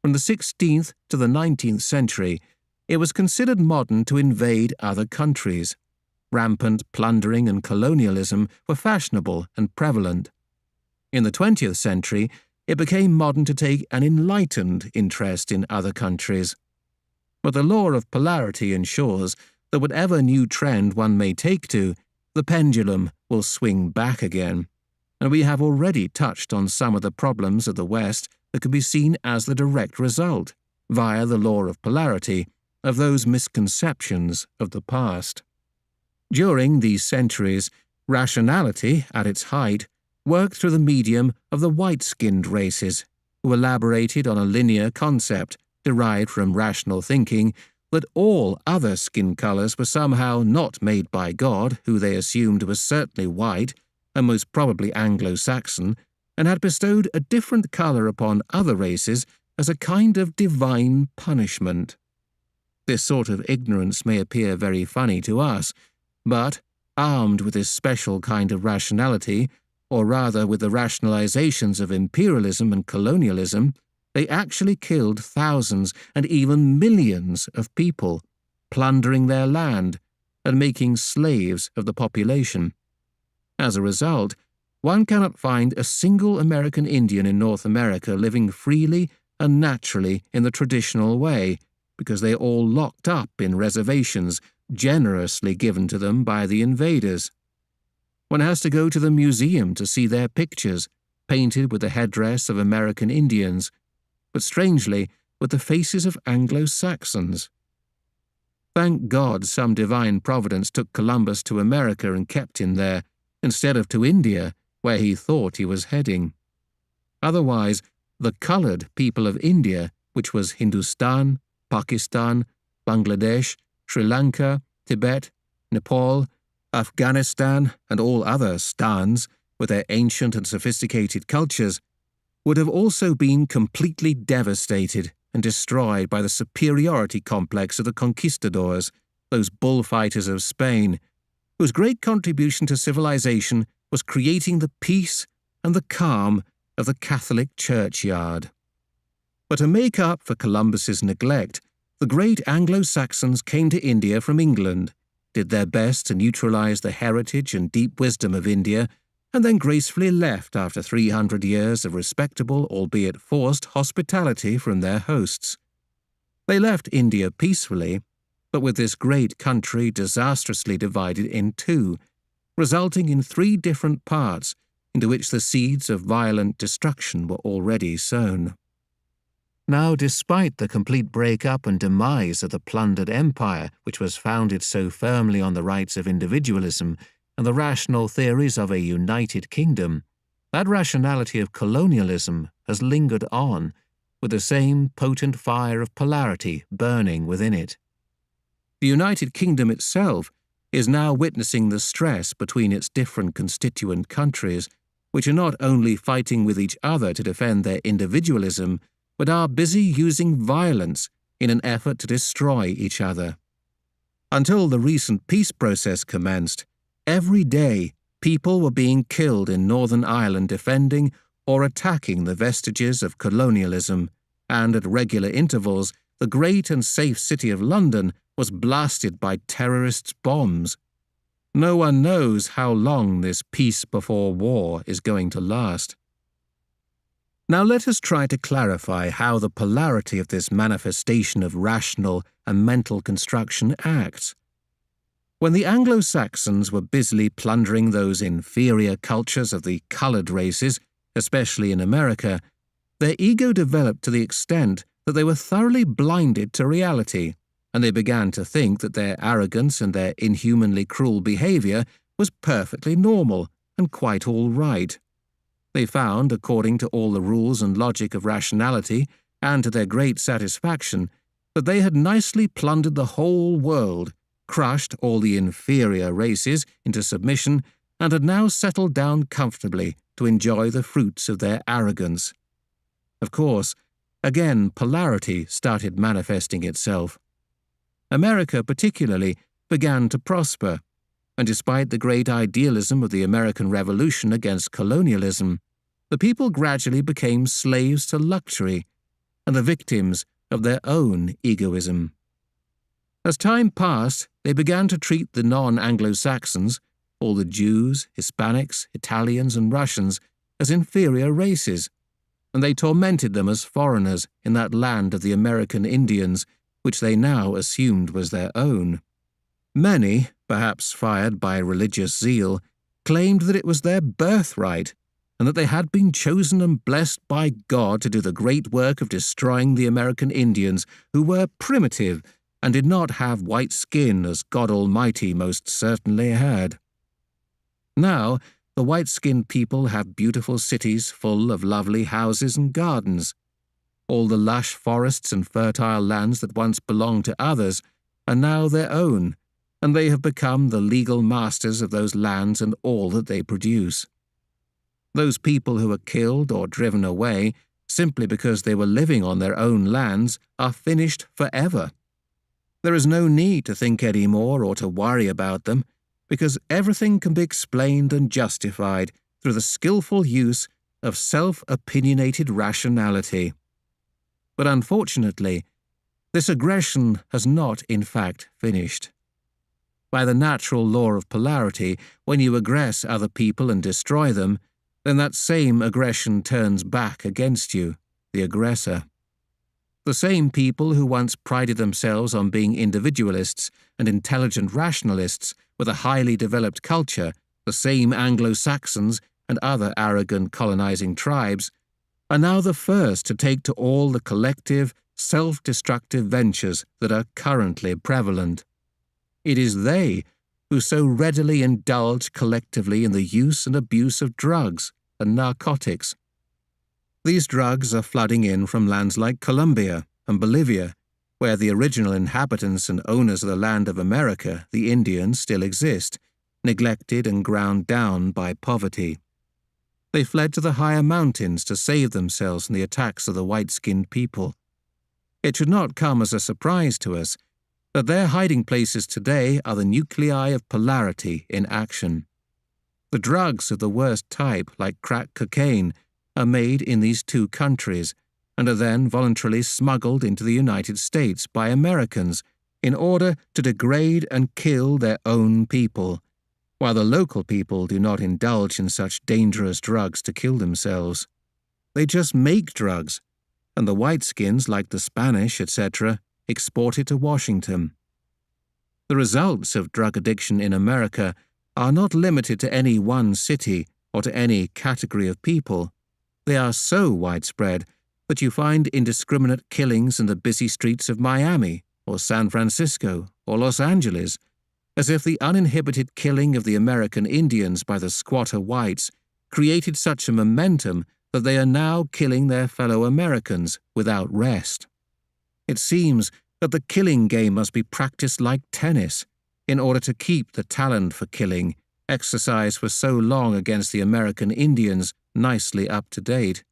From the 16th to the 19th century, it was considered modern to invade other countries. Rampant plundering and colonialism were fashionable and prevalent. In the 20th century, it became modern to take an enlightened interest in other countries. But the law of polarity ensures that whatever new trend one may take to, the pendulum will swing back again. And we have already touched on some of the problems of the West that can be seen as the direct result, via the law of polarity, of those misconceptions of the past. During these centuries, rationality, at its height, worked through the medium of the white-skinned races, who elaborated on a linear concept derived from rational thinking that all other skin colors were somehow not made by God, who they assumed was certainly white and most probably Anglo-Saxon, and had bestowed a different color upon other races as a kind of divine punishment. This sort of ignorance may appear very funny to us, but, armed with this special kind of rationality, or rather with the rationalizations of imperialism and colonialism, they actually killed thousands and even millions of people, plundering their land and making slaves of the population. As a result, one cannot find a single American Indian in North America living freely and naturally in the traditional way, because they are all locked up in reservations generously given to them by the invaders. One has to go to the museum to see their pictures, painted with the headdress of American Indians, but strangely with the faces of Anglo-Saxons. Thank God some divine providence took Columbus to America and kept him there, instead of to India, where he thought he was heading. Otherwise, the coloured people of India, which was Hindustan, Pakistan, Bangladesh, Sri Lanka, Tibet, Nepal, Afghanistan, and all other stans, with their ancient and sophisticated cultures, would have also been completely devastated and destroyed by the superiority complex of the conquistadors, those bullfighters of Spain, whose great contribution to civilization was creating the peace and the calm of the Catholic churchyard. But to make up for Columbus's neglect, the great Anglo-Saxons came to India from England, did their best to neutralize the heritage and deep wisdom of India, and then gracefully left after 300 years of respectable, albeit forced, hospitality from their hosts. They left India peacefully, but with this great country disastrously divided in two, resulting in 3 different parts into which the seeds of violent destruction were already sown. Now, despite the complete break-up and demise of the plundered empire, which was founded so firmly on the rights of individualism and the rational theories of a united kingdom, that rationality of colonialism has lingered on, with the same potent fire of polarity burning within it. The United Kingdom itself is now witnessing the stress between its different constituent countries, which are not only fighting with each other to defend their individualism, but are busy using violence in an effort to destroy each other. Until the recent peace process commenced, every day people were being killed in Northern Ireland defending or attacking the vestiges of colonialism, and at regular intervals the great and safe city of London was blasted by terrorists' bombs. No one knows how long this peace before war is going to last. Now let us try to clarify how the polarity of this manifestation of rational and mental construction acts. When the Anglo-Saxons were busily plundering those inferior cultures of the colored races, especially in America, their ego developed to the extent that they were thoroughly blinded to reality, and they began to think that their arrogance and their inhumanly cruel behavior was perfectly normal and quite all right. They found, according to all the rules and logic of rationality, and to their great satisfaction, that they had nicely plundered the whole world, crushed all the inferior races into submission, and had now settled down comfortably to enjoy the fruits of their arrogance. Of course, again polarity started manifesting itself. America particularly began to prosper, and despite the great idealism of the American Revolution against colonialism, the people gradually became slaves to luxury and the victims of their own egoism. As time passed, they began to treat the non-Anglo-Saxons, all the Jews, Hispanics, Italians, and Russians, as inferior races, and they tormented them as foreigners in that land of the American Indians, which they now assumed was their own. Many, perhaps fired by religious zeal, claimed that it was their birthright, and that they had been chosen and blessed by God to do the great work of destroying the American Indians, who were primitive and did not have white skin as God Almighty most certainly had. Now, the white-skinned people have beautiful cities full of lovely houses and gardens. All the lush forests and fertile lands that once belonged to others are now their own, and they have become the legal masters of those lands and all that they produce. Those people who were killed or driven away simply because they were living on their own lands are finished forever. There is no need to think any more or to worry about them, because everything can be explained and justified through the skillful use of self-opinionated rationality. But unfortunately, this aggression has not in fact finished. By the natural law of polarity, when you aggress other people and destroy them, then that same aggression turns back against you, the aggressor. The same people who once prided themselves on being individualists and intelligent rationalists with a highly developed culture, the same Anglo-Saxons and other arrogant colonizing tribes, are now the first to take to all the collective, self-destructive ventures that are currently prevalent. It is they who so readily indulge collectively in the use and abuse of drugs and narcotics. These drugs are flooding in from lands like Colombia and Bolivia, where the original inhabitants and owners of the land of America, the Indians, still exist, neglected and ground down by poverty. They fled to the higher mountains to save themselves from the attacks of the white-skinned people. It should not come as a surprise to us that their hiding places today are the nuclei of polarity in action. The drugs of the worst type, like crack cocaine, are made in these two countries and are then voluntarily smuggled into the United States by Americans in order to degrade and kill their own people, while the local people do not indulge in such dangerous drugs to kill themselves. They just make drugs, and the whiteskins, like the Spanish, etc., export it to Washington. The results of drug addiction in America are not limited to any one city or to any category of people. They are so widespread that you find indiscriminate killings in the busy streets of Miami or San Francisco or Los Angeles, as if the uninhibited killing of the American Indians by the squatter whites created such a momentum that they are now killing their fellow Americans without rest. It seems that the killing game must be practiced like tennis in order to keep the talent for killing, exercised for so long against the American Indians, nicely up to date.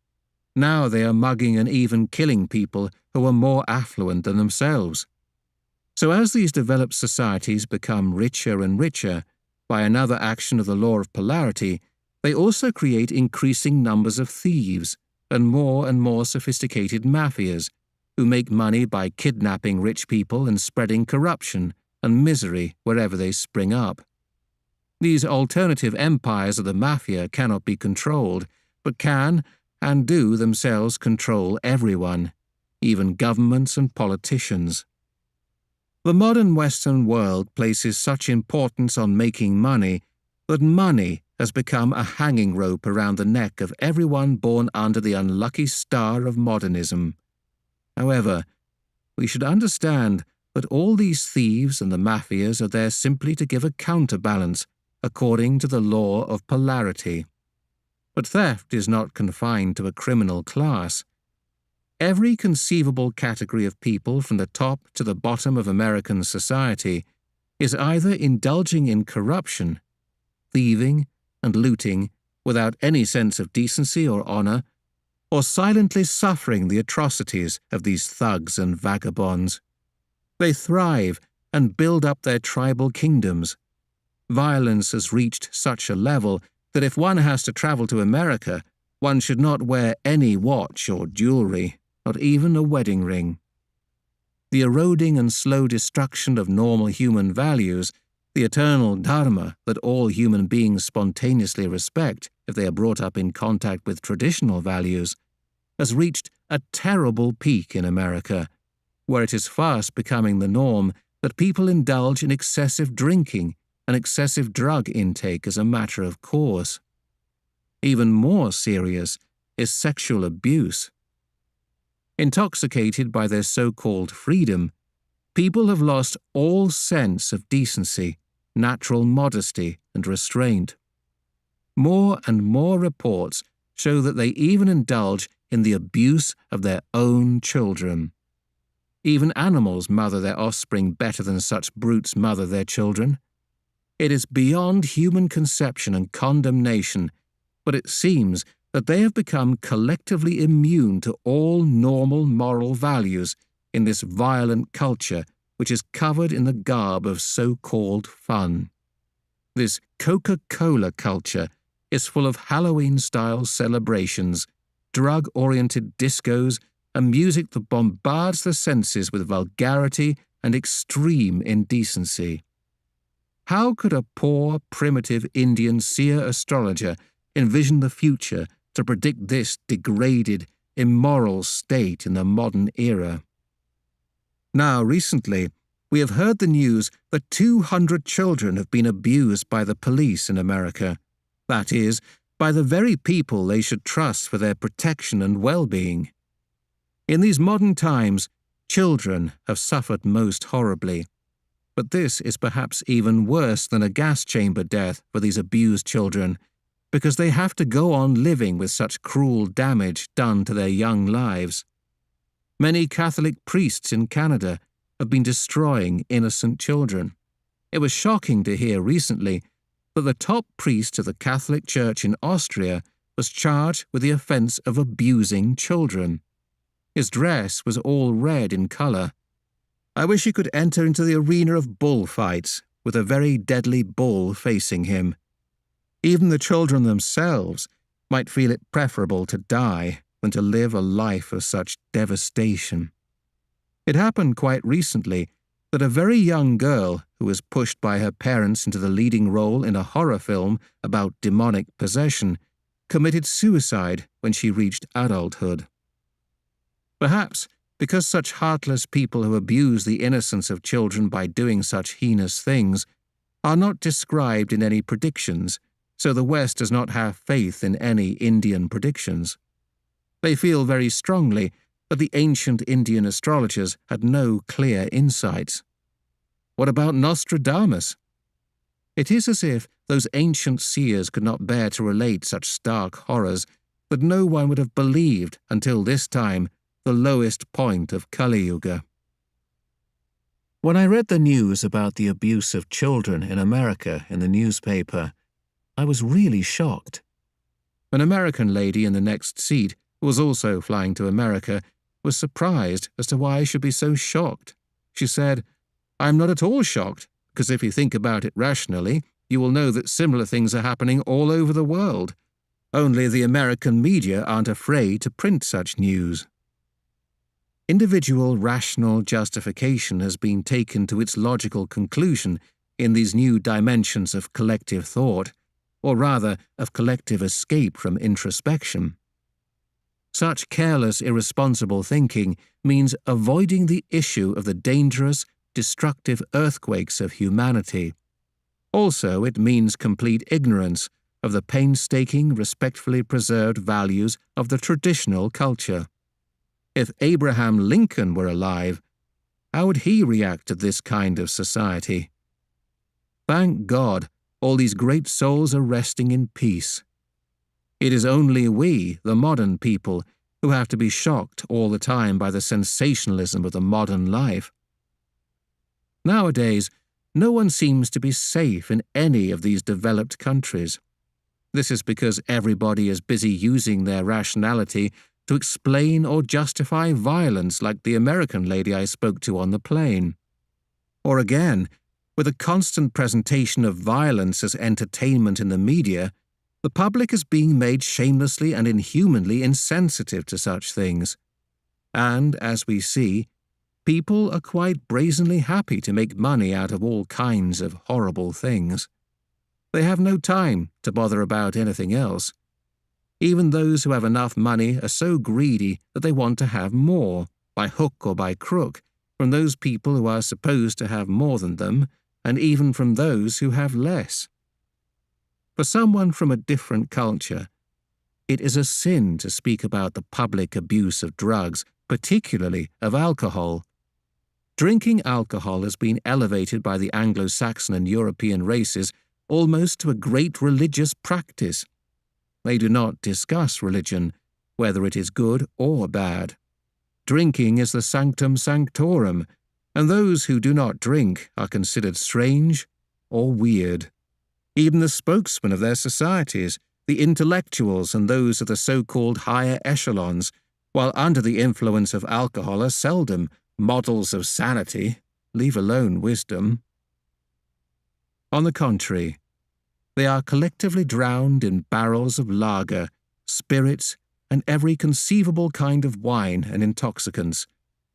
Now they are mugging and even killing people who are more affluent than themselves. So as these developed societies become richer and richer, by another action of the law of polarity, they also create increasing numbers of thieves and more sophisticated mafias, who make money by kidnapping rich people and spreading corruption and misery wherever they spring up. These alternative empires of the mafia cannot be controlled, but can and do themselves control everyone, even governments and politicians. The modern Western world places such importance on making money that money has become a hanging rope around the neck of everyone born under the unlucky star of modernism. However, we should understand that all these thieves and the mafias are there simply to give a counterbalance according to the law of polarity. But theft is not confined to a criminal class. Every conceivable category of people from the top to the bottom of American society is either indulging in corruption, thieving, and looting without any sense of decency or honor, or silently suffering the atrocities of these thugs and vagabonds. They thrive and build up their tribal kingdoms. Violence has reached such a level that if one has to travel to America, one should not wear any watch or jewelry, not even a wedding ring. The eroding and slow destruction of normal human values, the eternal dharma that all human beings spontaneously respect if they are brought up in contact with traditional values, has reached a terrible peak in America, where it is fast becoming the norm that people indulge in excessive drinking and excessive drug intake as a matter of course. Even more serious is sexual abuse. Intoxicated by their so-called freedom, people have lost all sense of decency, natural modesty, and restraint. More and more reports show that they even indulge in the abuse of their own children. Even animals mother their offspring better than such brutes mother their children. It is beyond human conception and condemnation, but it seems that they have become collectively immune to all normal moral values in this violent culture which is covered in the garb of so-called fun. This Coca-Cola culture is full of Halloween-style celebrations, drug-oriented discos, and music that bombards the senses with vulgarity and extreme indecency. How could a poor, primitive Indian seer astrologer envision the future to predict this degraded, immoral state in the modern era? Now, recently, we have heard the news that 200 children have been abused by the police in America. That is, by the very people they should trust for their protection and well-being. In these modern times, children have suffered most horribly. But this is perhaps even worse than a gas chamber death for these abused children, because they have to go on living with such cruel damage done to their young lives. Many Catholic priests in Canada have been destroying innocent children. It was shocking to hear recently that the top priest of the Catholic Church in Austria was charged with the offense of abusing children. His dress was all red in color. I wish he could enter into the arena of bullfights with a very deadly bull facing him. Even the children themselves might feel it preferable to die than to live a life of such devastation. It happened quite recently that a very young girl who was pushed by her parents into the leading role in a horror film about demonic possession committed suicide when she reached adulthood. Perhaps because such heartless people who abuse the innocence of children by doing such heinous things are not described in any predictions, so the West does not have faith in any Indian predictions. They feel very strongly that the ancient Indian astrologers had no clear insights. What about Nostradamus? It is as if those ancient seers could not bear to relate such stark horrors that no one would have believed until this time, the lowest point of Kali Yuga. When I read the news about the abuse of children in America in the newspaper, I was really shocked. An American lady in the next seat, who was also flying to America, was surprised as to why I should be so shocked. She said, "I'm not at all shocked, because if you think about it rationally, you will know that similar things are happening all over the world. Only the American media aren't afraid to print such news." Individual rational justification has been taken to its logical conclusion in these new dimensions of collective thought, or rather of collective escape from introspection. Such careless, irresponsible thinking means avoiding the issue of the dangerous, destructive earthquakes of humanity. Also, it means complete ignorance of the painstaking, respectfully preserved values of the traditional culture. If Abraham Lincoln were alive, how would he react to this kind of society? Thank God, all these great souls are resting in peace. It is only we, the modern people, who have to be shocked all the time by the sensationalism of the modern life. Nowadays, no one seems to be safe in any of these developed countries. This is because everybody is busy using their rationality to explain or justify violence, like the American lady I spoke to on the plane. Or again, with a constant presentation of violence as entertainment in the media, the public is being made shamelessly and inhumanly insensitive to such things. And, as we see, people are quite brazenly happy to make money out of all kinds of horrible things. They have no time to bother about anything else. Even those who have enough money are so greedy that they want to have more, by hook or by crook, from those people who are supposed to have more than them, and even from those who have less. For someone from a different culture, it is a sin to speak about the public abuse of drugs, particularly of alcohol. Drinking alcohol has been elevated by the Anglo-Saxon and European races almost to a great religious practice. They do not discuss religion, whether it is good or bad. Drinking is the sanctum sanctorum, and those who do not drink are considered strange or weird. Even the spokesmen of their societies, the intellectuals and those of the so-called higher echelons, while under the influence of alcohol, are seldom models of sanity, leave alone wisdom. On the contrary, they are collectively drowned in barrels of lager, spirits, and every conceivable kind of wine and intoxicants.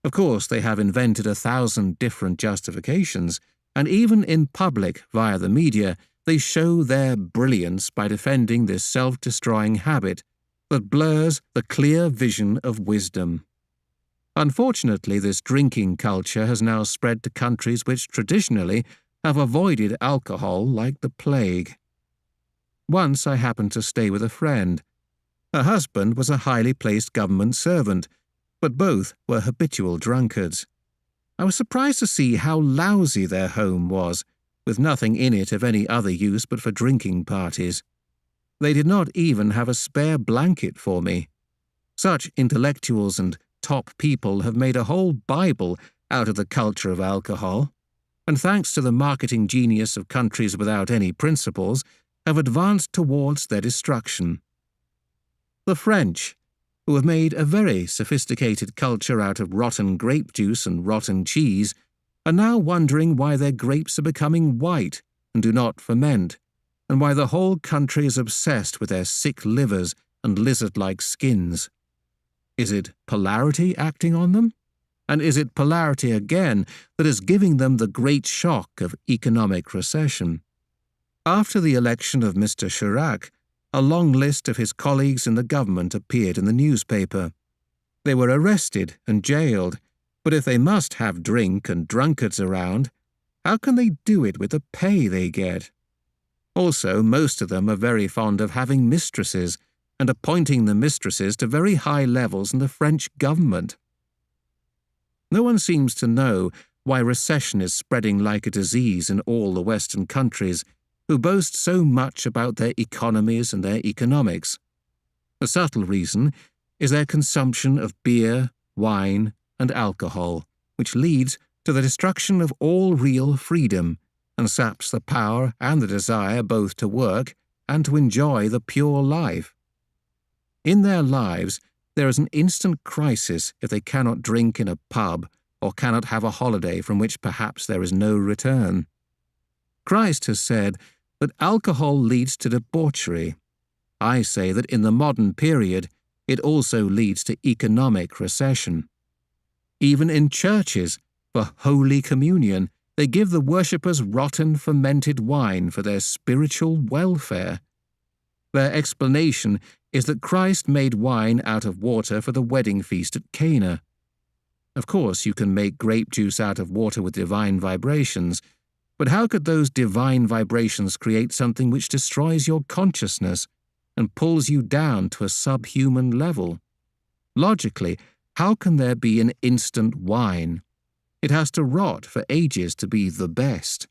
Of course, they have invented 1,000 different justifications, and even in public, via the media, they show their brilliance by defending this self-destroying habit that blurs the clear vision of wisdom. Unfortunately, this drinking culture has now spread to countries which traditionally have avoided alcohol like the plague. Once I happened to stay with a friend. Her husband was a highly placed government servant, but both were habitual drunkards. I was surprised to see how lousy their home was, with nothing in it of any other use but for drinking parties. They did not even have a spare blanket for me. Such intellectuals and top people have made a whole Bible out of the culture of alcohol, and thanks to the marketing genius of countries without any principles, have advanced towards their destruction. The French, who have made a very sophisticated culture out of rotten grape juice and rotten cheese, are now wondering why their grapes are becoming white and do not ferment, and why the whole country is obsessed with their sick livers and lizard-like skins. Is it polarity acting on them? And is it polarity again that is giving them the great shock of economic recession? After the election of Mr. Chirac, a long list of his colleagues in the government appeared in the newspaper. They were arrested and jailed, but if they must have drink and drunkards around, how can they do it with the pay they get? Also, most of them are very fond of having mistresses and appointing the mistresses to very high levels in the French government. No one seems to know why recession is spreading like a disease in all the Western countries, who boast so much about their economies and their economics. The subtle reason is their consumption of beer, wine, and alcohol, which leads to the destruction of all real freedom and saps the power and the desire both to work and to enjoy the pure life. In their lives, there is an instant crisis if they cannot drink in a pub or cannot have a holiday from which perhaps there is no return. Christ has said that alcohol leads to debauchery. I say that in the modern period, it also leads to economic recession. Even in churches, for Holy Communion, they give the worshippers rotten fermented wine for their spiritual welfare. Their explanation is that Christ made wine out of water for the wedding feast at Cana. Of course, you can make grape juice out of water with divine vibrations, but how could those divine vibrations create something which destroys your consciousness and pulls you down to a subhuman level? Logically, how can there be an instant wine? It has to rot for ages to be the best.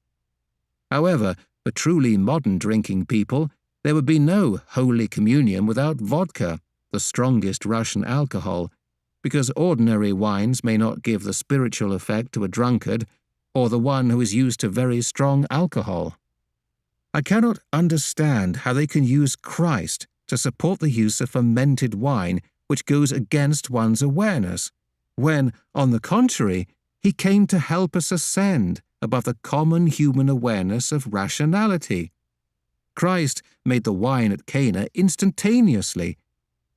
However, for truly modern drinking people, there would be no Holy Communion without vodka, the strongest Russian alcohol, because ordinary wines may not give the spiritual effect to a drunkard or the one who is used to very strong alcohol. I cannot understand how they can use Christ to support the use of fermented wine which goes against one's awareness, when, on the contrary, he came to help us ascend above the common human awareness of rationality. Christ made the wine at Cana instantaneously.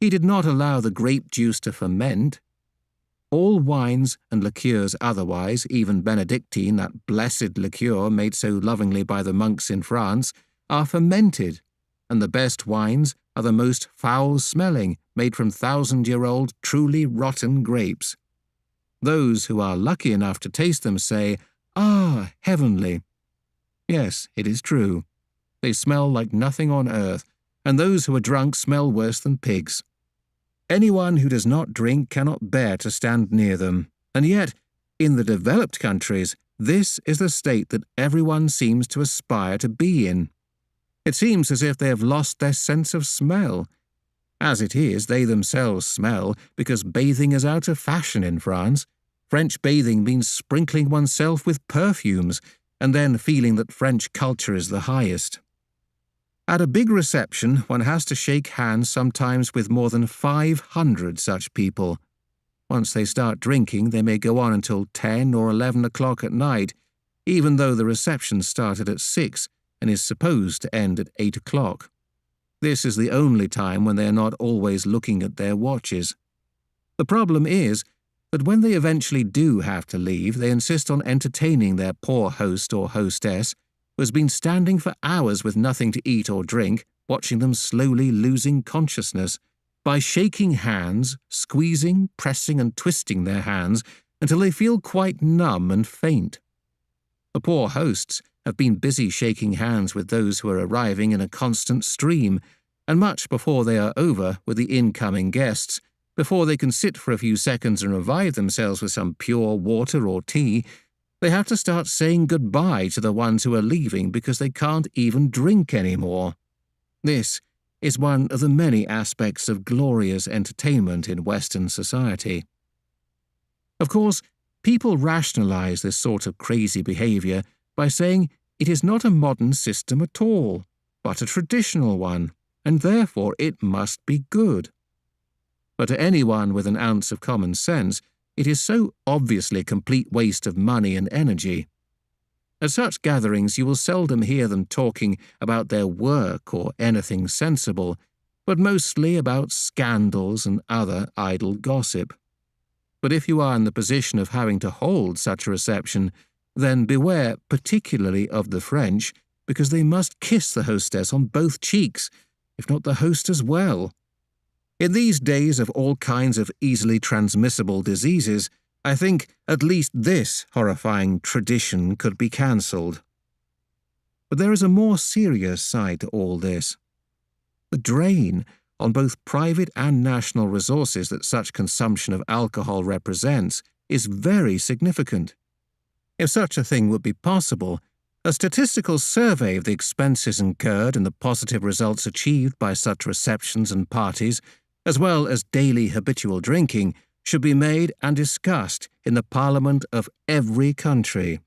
He did not allow the grape juice to ferment. All wines and liqueurs otherwise, even Benedictine, that blessed liqueur made so lovingly by the monks in France, are fermented, and the best wines are the most foul-smelling, made from 1,000-year-old truly rotten grapes. Those who are lucky enough to taste them say, "Ah, heavenly." Yes, it is true. They smell like nothing on earth, and those who are drunk smell worse than pigs. Anyone who does not drink cannot bear to stand near them, and yet, in the developed countries, this is the state that everyone seems to aspire to be in. It seems as if they have lost their sense of smell. As it is, they themselves smell because bathing is out of fashion in France. French bathing means sprinkling oneself with perfumes and then feeling that French culture is the highest. At a big reception, one has to shake hands sometimes with more than 500 such people. Once they start drinking, they may go on until 10 or 11 o'clock at night, even though the reception started at 6 and is supposed to end at 8 o'clock. This is the only time when they are not always looking at their watches. The problem is that when they eventually do have to leave, they insist on entertaining their poor host or hostess, who has been standing for hours with nothing to eat or drink, watching them slowly losing consciousness, by shaking hands, squeezing, pressing and twisting their hands until they feel quite numb and faint. The poor hosts have been busy shaking hands with those who are arriving in a constant stream, and much before they are over with the incoming guests, before they can sit for a few seconds and revive themselves with some pure water or tea, they have to start saying goodbye to the ones who are leaving because they can't even drink anymore. This is one of the many aspects of glorious entertainment in Western society. Of course, people rationalize this sort of crazy behavior by saying it is not a modern system at all, but a traditional one, and therefore it must be good. But to anyone with an ounce of common sense, it is so obviously a complete waste of money and energy. At such gatherings you will seldom hear them talking about their work or anything sensible, but mostly about scandals and other idle gossip. But if you are in the position of having to hold such a reception, then beware particularly of the French, because they must kiss the hostess on both cheeks, if not the host as well. In these days of all kinds of easily transmissible diseases, I think at least this horrifying tradition could be cancelled. But there is a more serious side to all this. The drain on both private and national resources that such consumption of alcohol represents is very significant. If such a thing would be possible, a statistical survey of the expenses incurred and the positive results achieved by such receptions and parties, as well as daily habitual drinking, should be made and discussed in the Parliament of every country.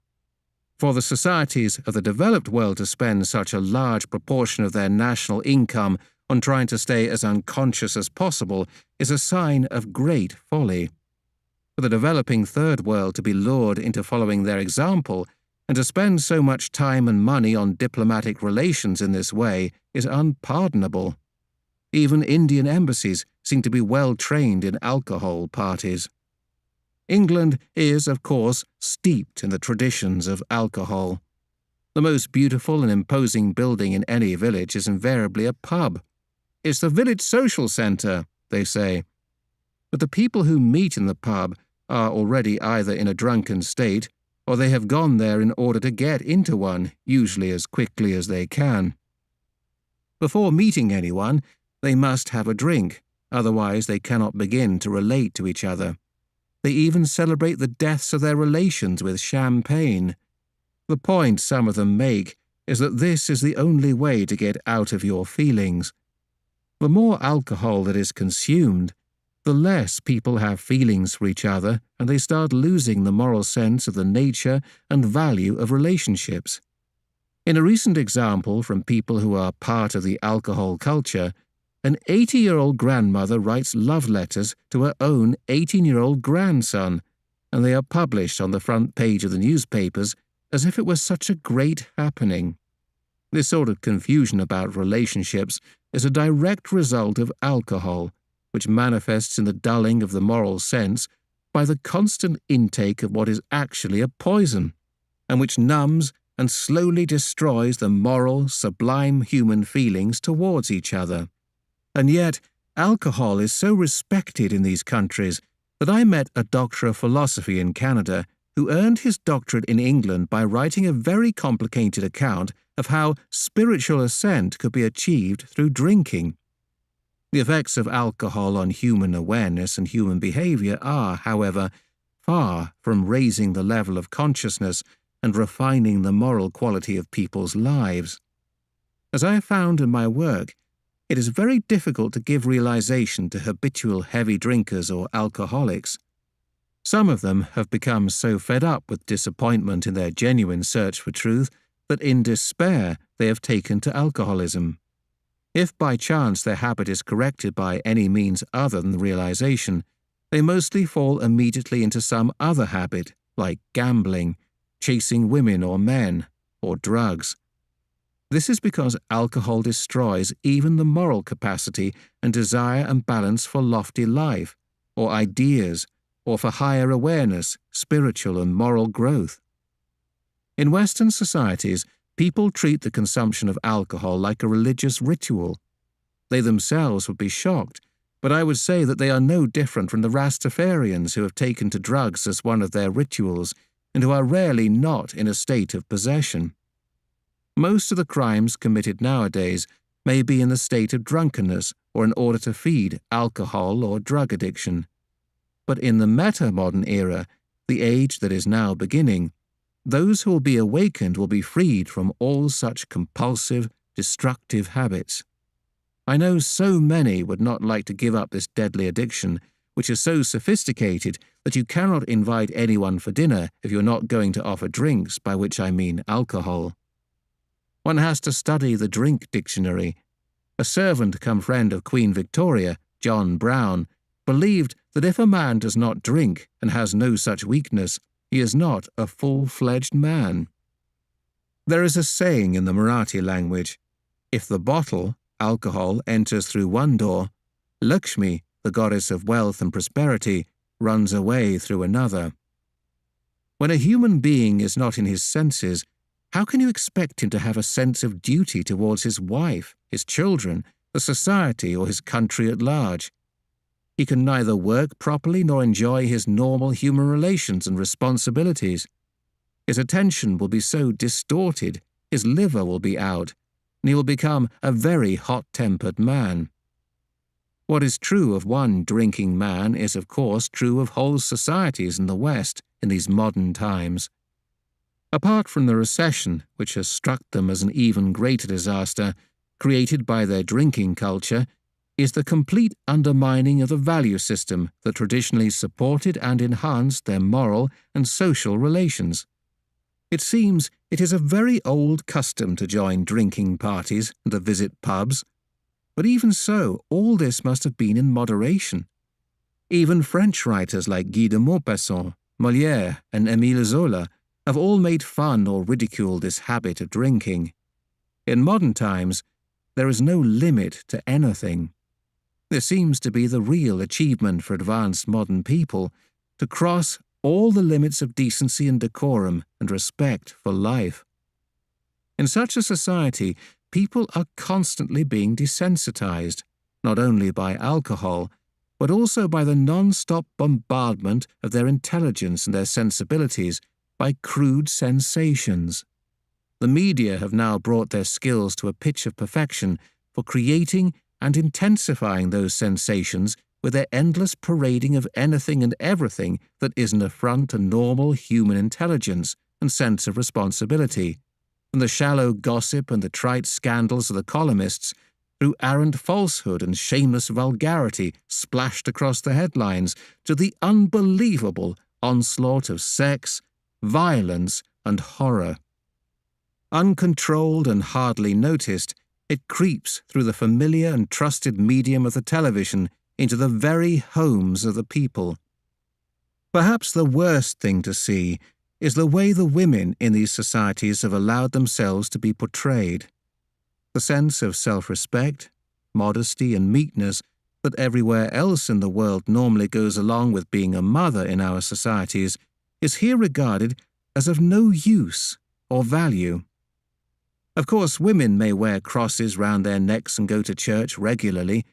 For the societies of the developed world to spend such a large proportion of their national income on trying to stay as unconscious as possible is a sign of great folly. For the developing third world to be lured into following their example and to spend so much time and money on diplomatic relations in this way is unpardonable. Even Indian embassies seem to be well trained in alcohol parties. England is, of course, steeped in the traditions of alcohol. The most beautiful and imposing building in any village is invariably a pub. It's the village social centre, they say. But the people who meet in the pub are already either in a drunken state, or they have gone there in order to get into one, usually as quickly as they can. Before meeting anyone, they must have a drink, otherwise they cannot begin to relate to each other. They even celebrate the deaths of their relations with champagne. The point some of them make is that this is the only way to get out of your feelings. The more alcohol that is consumed, the less people have feelings for each other, and they start losing the moral sense of the nature and value of relationships. In a recent example from people who are part of the alcohol culture, an 80-year-old grandmother writes love letters to her own 18-year-old grandson, and they are published on the front page of the newspapers as if it was such a great happening. This sort of confusion about relationships is a direct result of alcohol, which manifests in the dulling of the moral sense by the constant intake of what is actually a poison, and which numbs and slowly destroys the moral, sublime human feelings towards each other. And yet, alcohol is so respected in these countries that I met a doctor of philosophy in Canada who earned his doctorate in England by writing a very complicated account of how spiritual ascent could be achieved through drinking. The effects of alcohol on human awareness and human behavior are, however, far from raising the level of consciousness and refining the moral quality of people's lives. As I have found in my work, it is very difficult to give realization to habitual heavy drinkers or alcoholics. Some of them have become so fed up with disappointment in their genuine search for truth that in despair they have taken to alcoholism. If by chance their habit is corrected by any means other than the realization, they mostly fall immediately into some other habit, like gambling, chasing women or men, or drugs. This is because alcohol destroys even the moral capacity and desire and balance for lofty life, or ideas, or for higher awareness, spiritual and moral growth. In Western societies, people treat the consumption of alcohol like a religious ritual. They themselves would be shocked, but I would say that they are no different from the Rastafarians who have taken to drugs as one of their rituals and who are rarely not in a state of possession. Most of the crimes committed nowadays may be in the state of drunkenness or in order to feed alcohol or drug addiction. But in the meta-modern era, the age that is now beginning, those who will be awakened will be freed from all such compulsive, destructive habits. I know so many would not like to give up this deadly addiction, which is so sophisticated that you cannot invite anyone for dinner if you're not going to offer drinks, by which I mean alcohol. One has to study the drink dictionary. A servant come friend of Queen Victoria, John Brown, believed that if a man does not drink and has no such weakness, he is not a full-fledged man. There is a saying in the Marathi language, if the bottle, alcohol, enters through one door, Lakshmi, the goddess of wealth and prosperity, runs away through another. When a human being is not in his senses, how can you expect him to have a sense of duty towards his wife, his children, the society, or his country at large? He can neither work properly nor enjoy his normal human relations and responsibilities. His attention will be so distorted, his liver will be out, and he will become a very hot-tempered man. What is true of one drinking man is, of course, true of whole societies in the West in these modern times. Apart from the recession, which has struck them as an even greater disaster, created by their drinking culture, is the complete undermining of the value system that traditionally supported and enhanced their moral and social relations. It seems it is a very old custom to join drinking parties and to visit pubs, but even so, all this must have been in moderation. Even French writers like Guy de Maupassant, Molière, and Émile Zola have all made fun or ridiculed this habit of drinking. In modern times, there is no limit to anything. This seems to be the real achievement for advanced modern people, to cross all the limits of decency and decorum and respect for life. In such a society, people are constantly being desensitized, not only by alcohol, but also by the non-stop bombardment of their intelligence and their sensibilities by crude sensations. The media have now brought their skills to a pitch of perfection for creating and intensifying those sensations with their endless parading of anything and everything that is an affront to normal human intelligence and sense of responsibility, from the shallow gossip and the trite scandals of the columnists, through arrant falsehood and shameless vulgarity splashed across the headlines, to the unbelievable onslaught of sex, violence, and horror. Uncontrolled and hardly noticed, it creeps through the familiar and trusted medium of the television into the very homes of the people. Perhaps the worst thing to see is the way the women in these societies have allowed themselves to be portrayed. The sense of self-respect, modesty, and meekness that everywhere else in the world normally goes along with being a mother in our societies is here regarded as of no use or value. Of course, women may wear crosses round their necks and go to church regularly,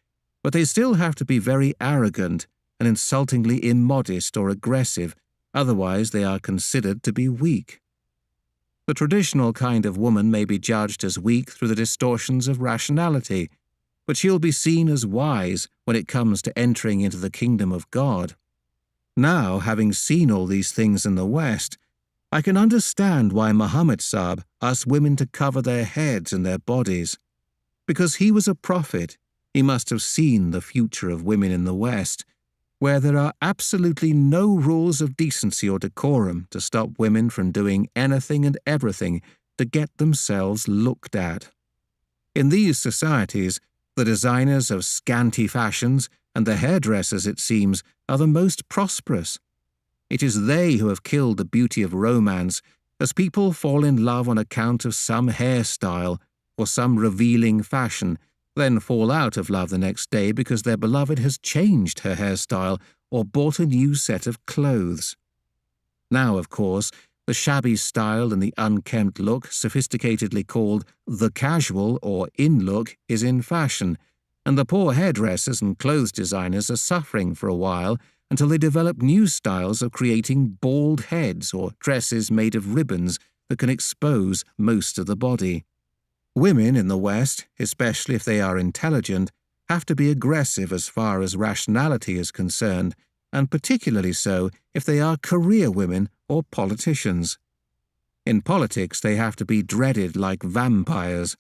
but they still have to be very arrogant and insultingly immodest or aggressive, otherwise they are considered to be weak. The traditional kind of woman may be judged as weak through the distortions of rationality, but she'll be seen as wise when it comes to entering into the kingdom of God. Now, having seen all these things in the West, I can understand why Muhammad Sahib asked women to cover their heads and their bodies. Because he was a prophet, he must have seen the future of women in the West, where there are absolutely no rules of decency or decorum to stop women from doing anything and everything to get themselves looked at. In these societies, the designers of scanty fashions and the hairdressers, it seems, are the most prosperous. It is they who have killed the beauty of romance, as people fall in love on account of some hairstyle or some revealing fashion, then fall out of love the next day because their beloved has changed her hairstyle or bought a new set of clothes. Now, of course, the shabby style and the unkempt look, sophisticatedly called the casual or in look, is in fashion, and the poor hairdressers and clothes designers are suffering for a while until they develop new styles of creating bald heads or dresses made of ribbons that can expose most of the body. Women in the West, especially if they are intelligent, have to be aggressive as far as rationality is concerned, and particularly so if they are career women or politicians. In politics, they have to be dreaded like vampires.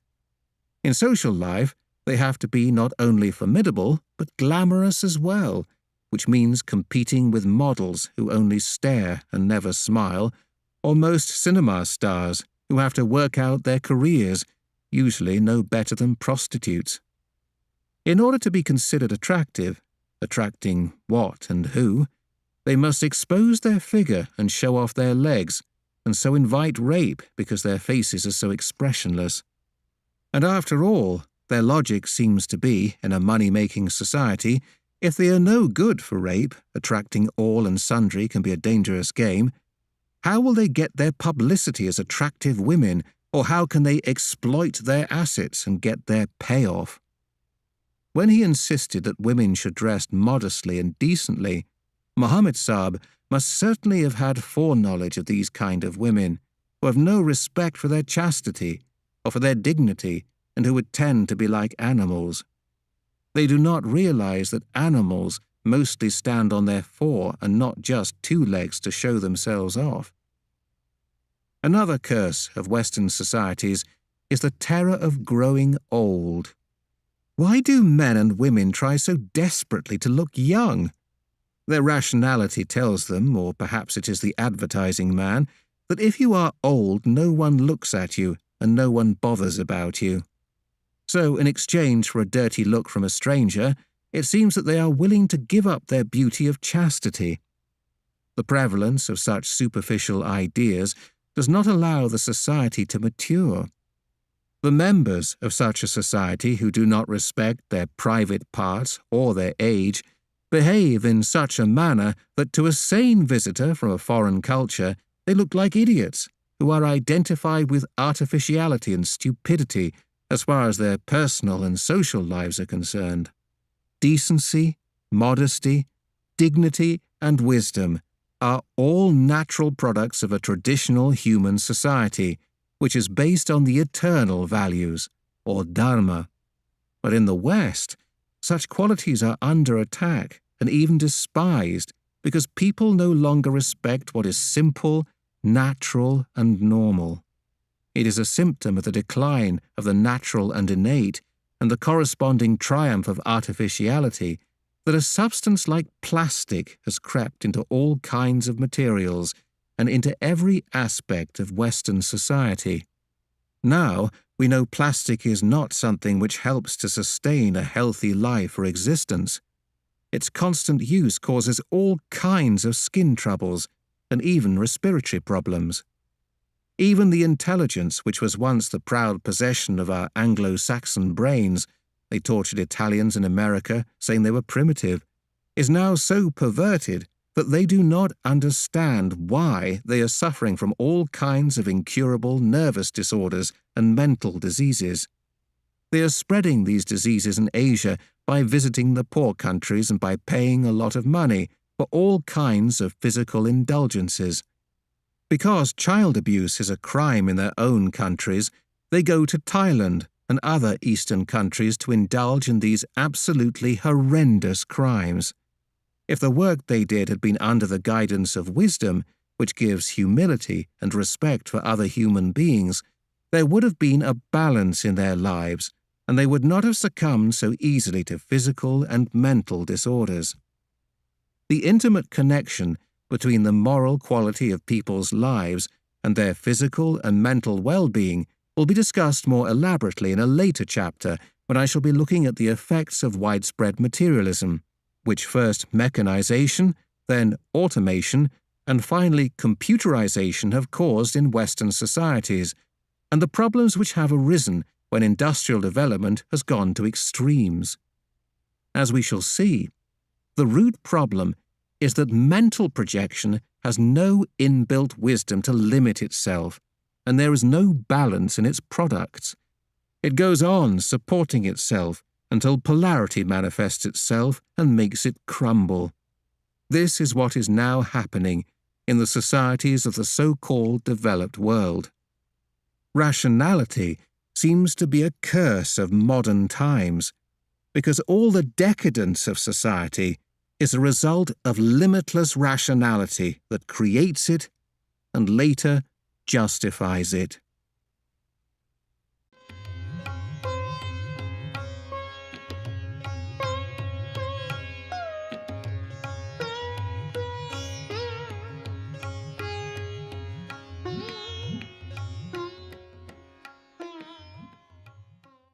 In social life, they have to be not only formidable, but glamorous as well, which means competing with models who only stare and never smile, or most cinema stars who have to work out their careers, usually no better than prostitutes. In order to be considered attractive, attracting what and who, they must expose their figure and show off their legs, and so invite rape because their faces are so expressionless. And after all, their logic seems to be, in a money-making society, if they are no good for rape, attracting all and sundry can be a dangerous game, how will they get their publicity as attractive women, or how can they exploit their assets and get their payoff? When he insisted that women should dress modestly and decently, Muhammad Saab must certainly have had foreknowledge of these kind of women, who have no respect for their chastity or for their dignity, and who would tend to be like animals. They do not realize that animals mostly stand on their four and not just two legs to show themselves off. Another curse of Western societies is the terror of growing old. Why do men and women try so desperately to look young? Their rationality tells them, or perhaps it is the advertising man, that if you are old, no one looks at you and no one bothers about you. So, in exchange for a dirty look from a stranger, it seems that they are willing to give up their beauty of chastity. The prevalence of such superficial ideas does not allow the society to mature. The members of such a society who do not respect their private parts or their age behave in such a manner that to a sane visitor from a foreign culture they look like idiots who are identified with artificiality and stupidity as far as their personal and social lives are concerned. Decency, modesty, dignity, and wisdom are all natural products of a traditional human society, which is based on the eternal values, or dharma. But in the West, such qualities are under attack and even despised because people no longer respect what is simple, natural, and normal. It is a symptom of the decline of the natural and innate and the corresponding triumph of artificiality that a substance like plastic has crept into all kinds of materials and into every aspect of Western society. Now, we know plastic is not something which helps to sustain a healthy life or existence. Its constant use causes all kinds of skin troubles and even respiratory problems. Even the intelligence which was once the proud possession of our Anglo-Saxon brains, they tortured Italians in America saying they were primitive, is now so perverted that they do not understand why they are suffering from all kinds of incurable nervous disorders and mental diseases. They are spreading these diseases in Asia by visiting the poor countries and by paying a lot of money for all kinds of physical indulgences. Because child abuse is a crime in their own countries, they go to Thailand and other Eastern countries to indulge in these absolutely horrendous crimes. If the work they did had been under the guidance of wisdom, which gives humility and respect for other human beings, there would have been a balance in their lives, and they would not have succumbed so easily to physical and mental disorders. The intimate connection between the moral quality of people's lives and their physical and mental well-being will be discussed more elaborately in a later chapter when I shall be looking at the effects of widespread materialism, which first mechanization, then automation, and finally computerization have caused in Western societies, and the problems which have arisen when industrial development has gone to extremes. As we shall see, the root problem is that mental projection has no inbuilt wisdom to limit itself, and there is no balance in its products. It goes on supporting itself until polarity manifests itself and makes it crumble. This is what is now happening in the societies of the so-called developed world. Rationality seems to be a curse of modern times, because all the decadence of society is a result of limitless rationality that creates it and later justifies it.